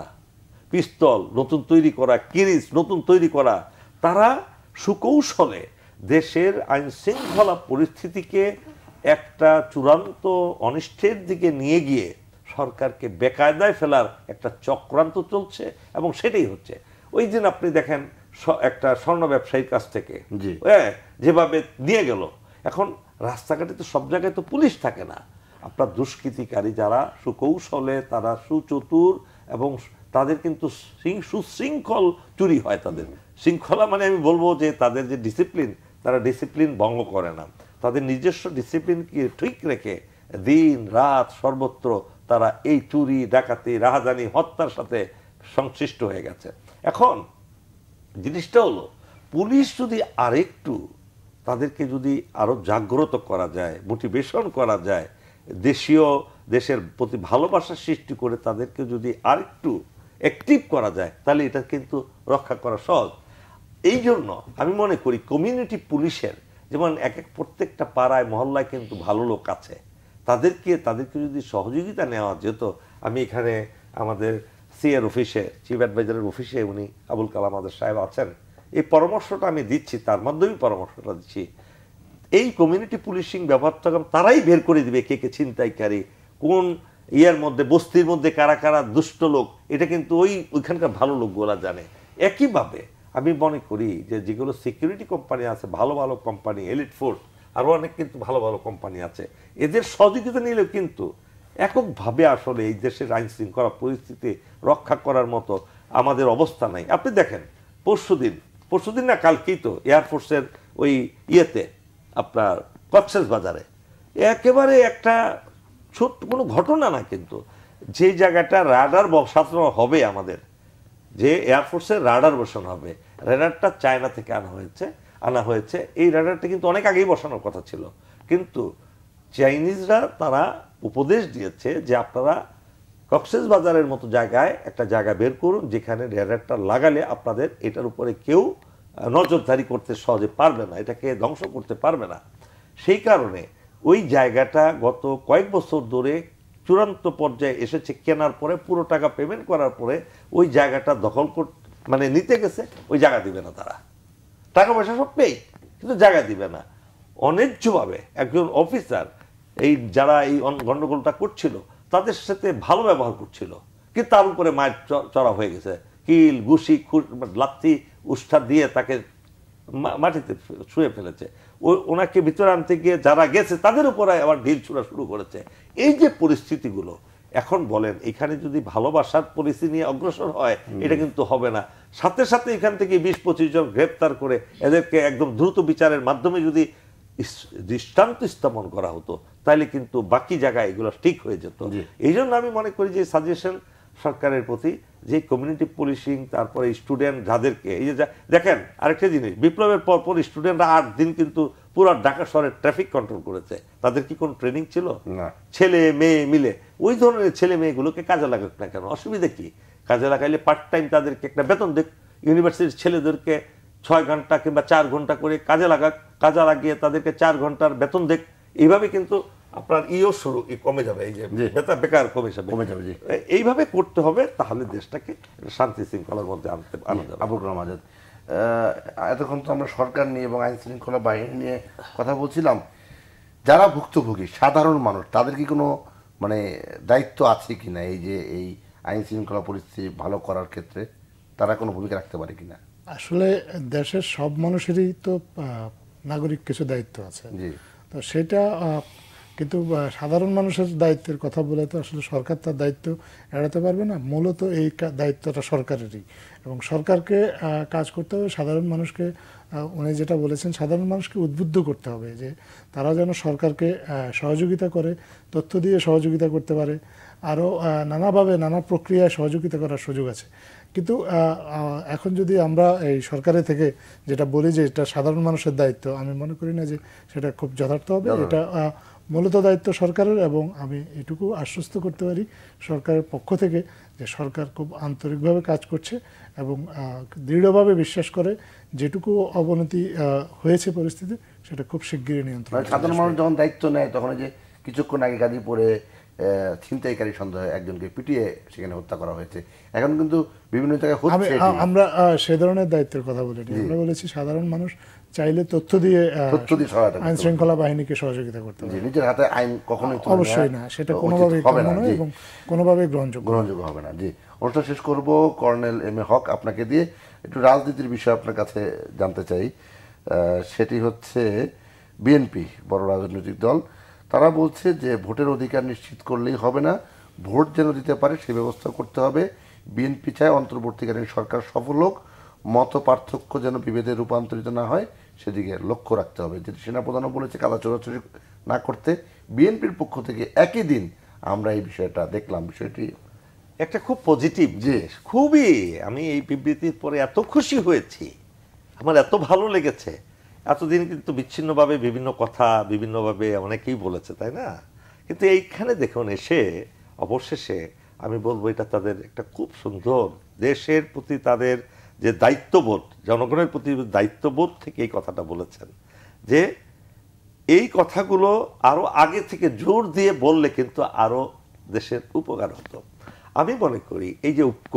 পিস্তল নতুন তৈরি করা, কিরিচ নতুন তৈরি করা। তারা সুকৌশলে দেশের আইন শৃঙ্খলা পরিস্থিতিকে একটা চূড়ান্ত অনিষ্টের দিকে নিয়ে গিয়ে সরকারকে বেকায়দায় ফেলার একটা চক্রান্ত চলছে, এবং সেটাই হচ্ছে। ওই দিন আপনি দেখেন একটা স্বর্ণ ব্যবসায়ীর কাছ থেকে যেভাবে নিয়ে গেল, এখন রাস্তাঘাটে তো সব জায়গায় তো পুলিশ থাকে না। আপনার দুষ্কৃতিকারী যারা সুকৌশলে, তারা সুচতুর, এবং তাদের কিন্তু সুশৃঙ্খল চুরি হয়। তাদের শৃঙ্খলা মানে আমি বলবো যে তাদের যে ডিসিপ্লিন, তারা ডিসিপ্লিন ভঙ্গ করে না, তাদের নিজস্ব ডিসিপ্লিনকে ঠিক রেখে দিন রাত সর্বত্র তারা এই চুরি, ডাকাতি, রাহাজানি, হত্যার সাথে সংশ্লিষ্ট হয়ে গেছে। এখন জিনিসটা হলো, পুলিশ যদি আরেকটু তাদেরকে যদি আরো জাগ্রত করা যায়, মোটিভেশন করা যায়, দেশের প্রতি ভালোবাসা সৃষ্টি করে তাদেরকে যদি আরেকটু অ্যাক্টিভ করা যায়, তাহলে এটা কিন্তু রক্ষা করা সহজ। এই জন্য আমি মনে করি কমিউনিটি পুলিশের, যেমন প্রত্যেকটা পাড়ায় মহল্লায় কিন্তু ভালো লোক আছে, তাদেরকে যদি সহযোগিতা নেওয়া যেত। আমি এখানে আমাদের সিএর অফিসে, চিফ অ্যাডভাইজারের অফিসে উনি আবুল কালাম আজাদ সাহেব আছেন, এই পরামর্শটা আমি দিচ্ছি, তার মাধ্যমে পরামর্শটা দিচ্ছি। এই কমিউনিটি পুলিশিং ব্যবহারটা তারাই বের করে দিবে কে কে ছিনতাইকারী, কোন ইয়ার মধ্যে, বস্তির মধ্যে কারা কারা দুষ্ট লোক, এটা কিন্তু ওইখানকার ভালো লোকগুলা জানে। একইভাবে আমি মনে করি যে যেগুলো সিকিউরিটি কোম্পানি আছে, ভালো ভালো কোম্পানি, এলিট ফোর্স, আরও অনেক কিন্তু ভালো ভালো কোম্পানি আছে, এদের সহযোগিতা নিলেও কিন্তু এককভাবে আসলে এই দেশের আইন শৃঙ্খলা পরিস্থিতি রক্ষা করার মতো আমাদের অবস্থা নাই। আপনি দেখেন পরশুদিন না কালকেই তো এয়ারফোর্সের ওই ইয়েতে আপনার কক্সেস বাজারে একেবারে একটা ছোট্ট কোনো ঘটনা না, কিন্তু যে জায়গাটা রাডার বসানো হবে, আমাদের যে এয়ারফোর্সের রাডার বসানো হবে, রাডারটা চায়না থেকে আনা হয়েছে। এই রাডারটা কিন্তু অনেক আগেই বসানোর কথা ছিল, কিন্তু চাইনিজরা তারা উপদেশ দিয়েছে যে আপনারা কক্সেস বাজারের মতো জায়গায় একটা জায়গা বের করুন যেখানে রাডারটা লাগালে আপনাদের এটার উপরে কেউ নজরদারি করতে সহজে পারবে না, এটাকে ধ্বংস করতে পারবে না। সেই কারণে ওই জায়গাটা গত কয়েক বছর ধরে চূড়ান্ত পর্যায়ে এসেছে, কেনার পরে পুরো টাকা পেমেন্ট করার পরে ওই জায়গাটা দখল মানে নিতে গেছে, ওই জায়গা দিবে না তারা, টাকা পয়সা সব পেয়ে, কিন্তু জায়গা দিবে না। অন্যায্যভাবে একজন অফিসার এই যারা এই গন্ডগোলটা করছিল তাদের সাথে ভালো ব্যবহার করছিল, কিন্তু তার উপরে মায়ের চড়া হয়ে গেছে, কিল ঘুষি লাথি উষ্ঠা দিয়ে তাকে মাটিতে ছুঁয়ে ফেলেছে। ওনাকে ভিতরে আনতে গিয়ে যারা গেছে তাদের উপরে আবার ঢিল ছুঁড়া শুরু করেছে। এই যে পরিস্থিতিগুলো, এখন বলেন এখানে যদি ভালোবাসার পরিস্থিতি নিয়ে অগ্রসর হয়, এটা কিন্তু হবে না। সাথে সাথে এখান থেকে 20-25 জন গ্রেপ্তার করে এদেরকে একদম দ্রুত বিচারের মাধ্যমে যদি দৃষ্টান্ত স্থাপন করা হতো, তাহলে কিন্তু বাকি জায়গায় এগুলো ঠিক হয়ে যেত। এই জন্য আমি মনে করি যে সাজেশন সরকারের প্রতি, যে কমিউনিটি পুলিশিং, তারপরে স্টুডেন্ট যাদেরকে, এই যে দেখেন আরেকটা জিনিস, বিপ্লবের পর স্টুডেন্টরা 8 দিন কিন্তু পুরো ঢাকা শহরের ট্রাফিক কন্ট্রোল করেছে। তাদের কি কোনো ট্রেনিং ছিল? ছেলে মেয়ে মিলে ওই ধরনের ছেলে মেয়েগুলোকে কাজে লাগাক না কেন, অসুবিধা কি? কাজে লাগাইলে পার্ট টাইম তাদেরকে একটা বেতন দেখ, ইউনিভার্সিটির ছেলেদেরকে 6 ঘন্টা কিংবা 4 ঘন্টা করে কাজে লাগিয়ে তাদেরকে 4 ঘন্টার বেতন দেখ। এইভাবে কিন্তু আপনার কমে যাবে, এই যে বেকার কমে যাবে। এইভাবে করতে হবে, তাহলে দেশটাকে শান্তি শৃঙ্খলার মধ্যে আনা যাবে। আবুল কালাম আজাদ, এতক্ষণ তো আমরা সরকার নিয়ে এবং আইন শৃঙ্খলা বাহিনী নিয়ে কথা বলছিলাম, যারা ভুক্তভোগী সাধারণ মানুষ তাদের কি কোনো মানে দায়িত্ব আছে কিনা এই যে এই আইন শৃঙ্খলা পরিস্থিতি ভালো করার ক্ষেত্রে তারা কোনো ভূমিকা রাখতে পারে কিনা? আসলে দেশের সব মানুষেরই তো নাগরিক কিছু দায়িত্ব আছে, জি, তো সেটা কিন্তু সাধারণ মানুষের দায়িত্বের কথা বলে তো আসলে সরকার তার দায়িত্ব এড়াতে পারবে না। মূলত এই দায়িত্বটা সরকারেরই, এবং সরকারকে কাজ করতে হবে সাধারণ মানুষকে, উনি যেটা বলেছেন সাধারণ মানুষকে উদ্বুদ্ধ করতে হবে যে তারা যেন সরকারকে সহযোগিতা করে, তথ্য দিয়ে সহযোগিতা করতে পারে, আরও নানাভাবে নানা প্রক্রিয়ায় সহযোগিতা করার সুযোগ আছে। কিন্তু এখন যদি আমরা এই সরকারের থেকে যেটা বলি যে এটা সাধারণ মানুষের দায়িত্ব, আমি মনে করি না যে সেটা খুব যথার্থ হবে। এটা মূলত দায়িত্ব সরকারের, এবং আমি এটুকু আশ্বস্ত করতে পারি সরকারের পক্ষ থেকে যে সরকার খুব আন্তরিকভাবে কাজ করছে এবং দৃঢ়ভাবে বিশ্বাস করে যেটুকু অবনতি হয়েছে পরিস্থিতি সেটা খুব শিগগিরই নিয়ন্ত্রণ। সাধারণ মানুষ যখন দায়িত্ব নেয় তখন যে কিছুক্ষণ আগে গাজীপুরে ছিনতাইকারী সন্দেহে একজনকে পিটিয়ে সেখানে হত্যা করা হয়েছে, এখন কিন্তু বিভিন্ন জায়গায় হচ্ছে। আমরা সে ধরনের দায়িত্বের কথা বলিনি, আমরা বলেছি সাধারণ মানুষ চাইলে তথ্য দিয়ে আইন শৃঙ্খলা বাহিনীকে সহযোগিতা করতে পারে। নিজের হাতে আইন কখনোই অবশ্যই না, সেটা কোনোভাবেই কাম্য নয় এবং কোনোভাবেই গ্রহণযোগ্য হবে না। জি, অনুষ্ঠান শেষ করব কর্নেল এম এ হক আপনাকে দিয়ে একটু রাজনীতির বিষয়ে আপনার কাছে জানতে চাই। সেটি হচ্ছে বিএনপি, বড় রাজনৈতিক দল, তারা বলছে যে ভোটের অধিকার নিশ্চিত করলেই হবে না, ভোট যেন দিতে পারে সে ব্যবস্থা করতে হবে। বিএনপি চায় অন্তর্বর্তীকালীন সরকার সফল হোক, মত পার্থক্য যেন বিভেদে রূপান্তরিত না হয় সেদিকে লক্ষ্য রাখতে হবে। যেটি সেনাপ্রধানও বলেছে কাদা চোরাচুরি না করতে। বিএনপির পক্ষ থেকে একই দিন আমরা এই বিষয়টা দেখলাম, বিষয়টি একটা খুব পজিটিভ জিনিস। খুবই আমি এই বিবৃতির পরে এত খুশি হয়েছি, আমার এত ভালো লেগেছে। এতদিন কিন্তু বিচ্ছিন্নভাবে বিভিন্ন কথা বিভিন্নভাবে অনেকেই বলেছে, তাই না? কিন্তু এইখানে দেখুন এসে অবশেষে আমি বলবো এটা তাদের একটা খুব সুন্দর, দেশের প্রতি তাদের যে দায়িত্ববোধ, জনগণের প্রতি দায়িত্ববোধ থেকে এই কথাটা বলেছেন যে এই কথাগুলো আরো আগে থেকে জোর দিয়ে বললে কিন্তু আরো দেশের উপকার হতো। আমি মনে করি এই যে ঐক্য,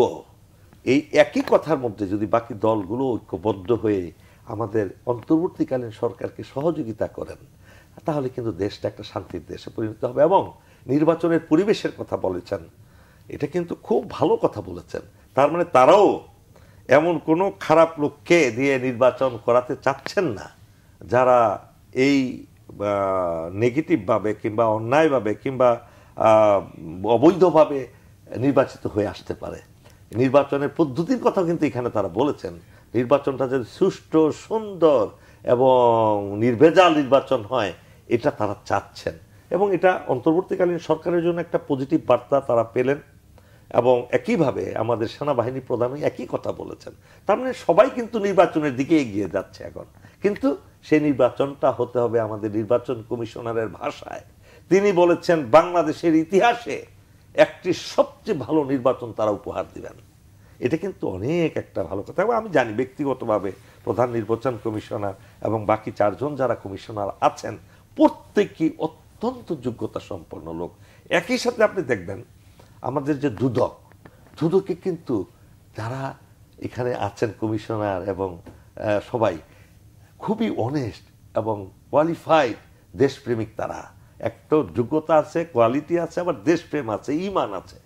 এই একই কথার মধ্যে যদি বাকি দলগুলো ঐক্যবদ্ধ হয়ে আমাদের অন্তর্বর্তীকালীন সরকারকে সহযোগিতা করেন তাহলে কিন্তু দেশটা একটা শান্তির দেশে পরিণত হবে। এবং নির্বাচনের পরিবেশের কথা বলেছেন, এটা কিন্তু খুব ভালো কথা বলেছেন। তার মানে তারাও এমন কোনো খারাপ লোককে দিয়ে নির্বাচন করাতে চাচ্ছেন না যারা এই নেগেটিভভাবে কিংবা অন্যায়ভাবে কিংবা অবৈধভাবে নির্বাচিত হয়ে আসতে পারে। নির্বাচনের পদ্ধতির কথা কিন্তু এখানে তারা বলেছেন, নির্বাচনটা যদি সুষ্ঠু সুন্দর এবং নির্ভেজাল নির্বাচন হয় এটা তারা চাচ্ছেন। এবং এটা অন্তর্বর্তীকালীন সরকারের জন্য একটা পজিটিভ বার্তা তারা পেলেন। এবং একইভাবে আমাদের সেনাবাহিনী প্রধানই একই কথা বলেছেন। তার মানে সবাই কিন্তু নির্বাচনের দিকে এগিয়ে যাচ্ছে এখন। কিন্তু সেই নির্বাচনটা হতে হবে আমাদের নির্বাচন কমিশনারের ভাষায়। তিনি বলেছেন বাংলাদেশের ইতিহাসে একটি সবচেয়ে ভালো নির্বাচন তারা উপহার দিবেন। এটা কিন্তু অনেক একটা ভালো কথা। এবং আমি জানি ব্যক্তিগতভাবে প্রধান নির্বাচন কমিশনার এবং বাকি চারজন যারা কমিশনার আছেন প্রত্যেকেই অত্যন্ত যোগ্যতা সম্পন্ন লোক। একই সাথে আপনি দেখবেন আমাদের যে দুদকে কিন্তু যারা এখানে আছেন কমিশনার এবং সবাই খুবই অনেস্ট এবং কোয়ালিফাইড দেশপ্রেমিক। তারা একটা যোগ্যতা আছে, কোয়ালিটি আছে, আবার দেশপ্রেম আছে, ঈমান আছে।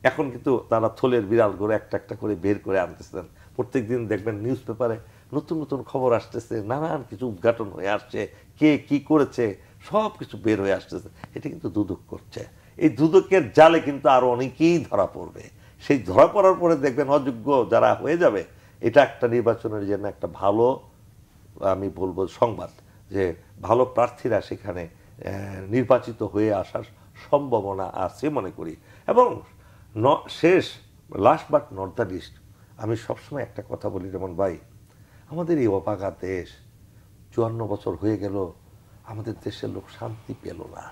এখন কিন্তু তারা থলের বিড়াল করে একটা একটা করে বের করে আনতেছেন। প্রত্যেকদিন দেখবেন নিউজ পেপারে নতুন নতুন খবর আসতেছে, নানান কিছু উদ্ঘাটন হয়ে আসছে, কে কি করেছে সব কিছু বের হয়ে আসতেছে। এটা কিন্তু দুদক করছে। এই দুদকের জালে কিন্তু আরো অনেকেই ধরা পড়বে। সেই ধরা পড়ার পরে দেখবেন অযোগ্য যারা হয়ে যাবে, এটা একটা নির্বাচনের জন্য একটা ভালো আমি বলবো সংবাদ যে ভালো প্রার্থীরা সেখানে নির্বাচিত হয়ে আসার সম্ভাবনা আছে মনে করি। এবং শেষ last but not the least, আমি সবসময় একটা কথা বলি, যেমন ভাই আমাদের এই অবাগা দেশ 54 বছর হয়ে গেল, আমাদের দেশের লোক শান্তি পেল না।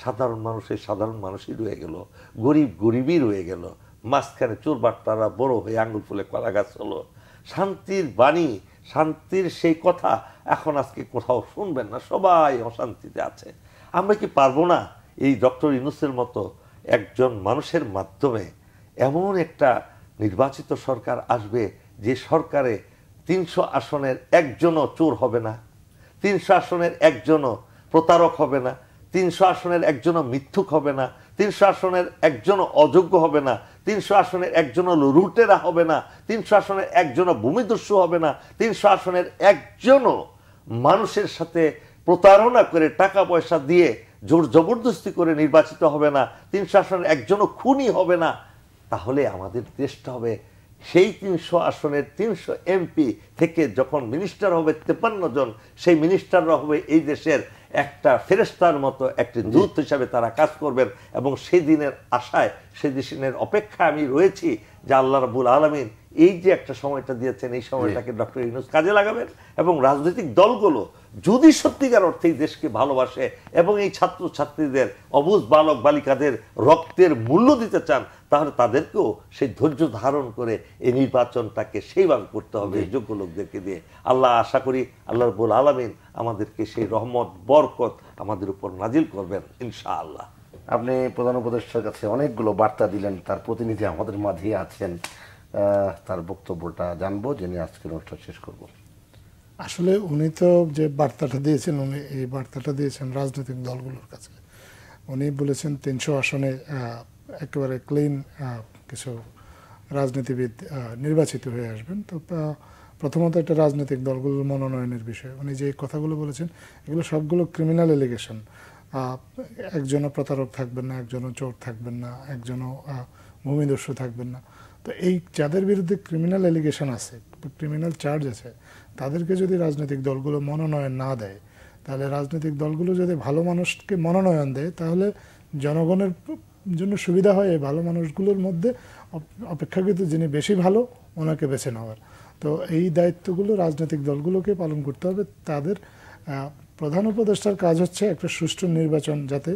সাধারণ মানুষই রয়ে গেল, গরিবই রয়ে গেল, মাঝখানে চোর বাটপাড়া বড় হয়ে আঙ্গুল ফুলে কলা গাছ হলো। শান্তির বাণী, শান্তির সেই কথা এখন আজকে কোথাও শুনবেন না, সবাই অশান্তিতে আছে। আমরা কি পারবো না এই ডক্টর ইউনূসের মতো একজন মানুষের মাধ্যমে এমন একটা নির্বাচিত সরকার আসবে যে সরকারে 300 আসনের একজনও চোর হবে না, 300 আসনের একজনও প্রতারক হবে না, 300 আসনের একজনও মিথ্যুক হবে না, 300 আসনের একজনও অযোগ্য হবে না, 300 আসনের একজনও লুটেরা হবে না, 300 আসনের একজনও ভূমিদস্যু হবে না, 300 আসনের একজনও মানুষের সাথে প্রতারণা করে টাকা পয়সা দিয়ে জোর জবরদস্তি করে নির্বাচিত হবে না, 300 আসনের একজনও খুনি হবে না। তাহলে আমাদের দেশটা হবে সেই 300 আসনের 300 এমপি থেকে যখন মিনিস্টার হবে 53 জন, সেই মিনিস্টাররা হবে এই দেশের একটা ফেরেশতার মতো একটি দূত হিসাবে তারা কাজ করবেন। এবং সেই দিনের আশায়, সেই দিনের অপেক্ষায় আমি রয়েছি যে আল্লাহ রাব্বুল আলামিন এই যে একটা সময়টা দিয়েছেন, এই সময়টাকে ডক্টর ইউনূস কাজে লাগাবেন এবং রাজনৈতিক দলগুলো যদি সত্যিকার অর্থে এই দেশকে ভালোবাসে এবং এই ছাত্র ছাত্রীদের অবুঝ বালক বালিকাদের রক্তের মূল্য দিতে চান, তাহলে তাদেরকেও সেই ধৈর্য ধারণ করে এই নির্বাচনটাকে সেইভাবে করতে হবে যোগ্য লোকদেরকে দিয়ে। আল্লাহ আশা করি আল্লাহ রাব্বুল আলামিন আমাদেরকে সেই রহমত বরকত আমাদের উপর নাজিল করবেন ইনশাআল্লাহ। আপনি প্রধান উপদেষ্টার কাছে অনেকগুলো বার্তা দিলেন, তার প্রতিনিধি আমাদের মাঝে আছেন, তার বক্তব্যটা জানবো, জেনে আজকের অনুষ্ঠান শেষ করব। আসলে উনি তো যে বার্তাটা দিয়েছেন, উনি এই বার্তাটা দিয়েছেন রাজনৈতিক দলগুলোর কাছে। উনি বলেছেন 300 আসনে একেবারে ক্লিন কিছু রাজনীতিবিদ নির্বাচিত হয়ে আসবেন। তো প্রথমত একটা রাজনৈতিক দলগুলোর মনোনয়নের বিষয় উনি যে কথাগুলো বলেছেন, এগুলো সবগুলো ক্রিমিনাল এলিগেশন। একজনও প্রতারক থাকবেন না, একজনও চোর থাকবেন না, একজনও ভূমিদস্যু থাকবেন না। তো এই যাদের বিরুদ্ধে ক্রিমিনাল এলিগেশন আছে, ক্রিমিনাল চার্জ আছে, তাদেরকে যদি রাজনৈতিক দলগুলো মনোনয়ন না দেয়, তাহলে রাজনৈতিক দলগুলো যদি ভালো মানুষকে মনোনয়ন দেয়, তাহলে জনগণের জন্য সুবিধা হয় এই ভালো মানুষগুলোর মধ্যে অপেক্ষাকৃত যিনি বেশি ভালো ওনাকে বেছে নেওয়ার। তো এই দায়িত্বগুলো রাজনৈতিক দলগুলোকে পালন করতে হবে। তাদের প্রধান উপদেষ্টার কাজ হচ্ছে একটা সুষ্ঠু নির্বাচন যাতে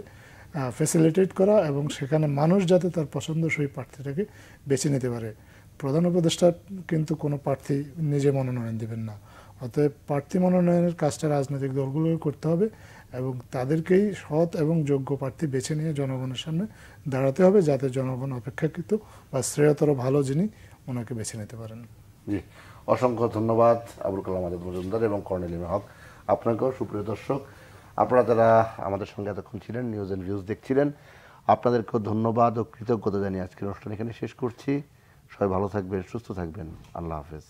ফ্যাসিলিটেট করা এবং সেখানে মানুষ যাতে তার পছন্দসই প্রার্থীটাকে বেছে নিতে পারে। প্রধান উপদেষ্টা কিন্তু কোনো প্রার্থী নিজে মনোনয়ন দেবেন না। অতএব প্রার্থী মনোনয়নের কাজটা রাজনৈতিক দলগুলোকে করতে হবে এবং তাদেরকেই সৎ এবং যোগ্য প্রার্থী বেছে নিয়ে জনগণের সামনে দাঁড়াতে হবে, যাতে জনগণ অপেক্ষাকৃত বা শ্রেয়তর ভালো যিনি ওনাকে বেছে নিতে পারেন। জি, অসংখ্য ধন্যবাদ আবুল কালাম আজাদ মজুমদার এবং কর্নেল ইমরান হক। আপনাকেও সুপ্রিয় দর্শক, আপনারা যারা আমাদের সঙ্গে এতক্ষণ ছিলেন, নিউজ অ্যান্ড ভিউজ দেখছিলেন, আপনাদেরকেও ধন্যবাদ ও কৃতজ্ঞতা জানিয়ে আজকের অনুষ্ঠান এখানে শেষ করছি। সবাই ভালো থাকবেন, সুস্থ থাকবেন। আল্লাহ হাফেজ।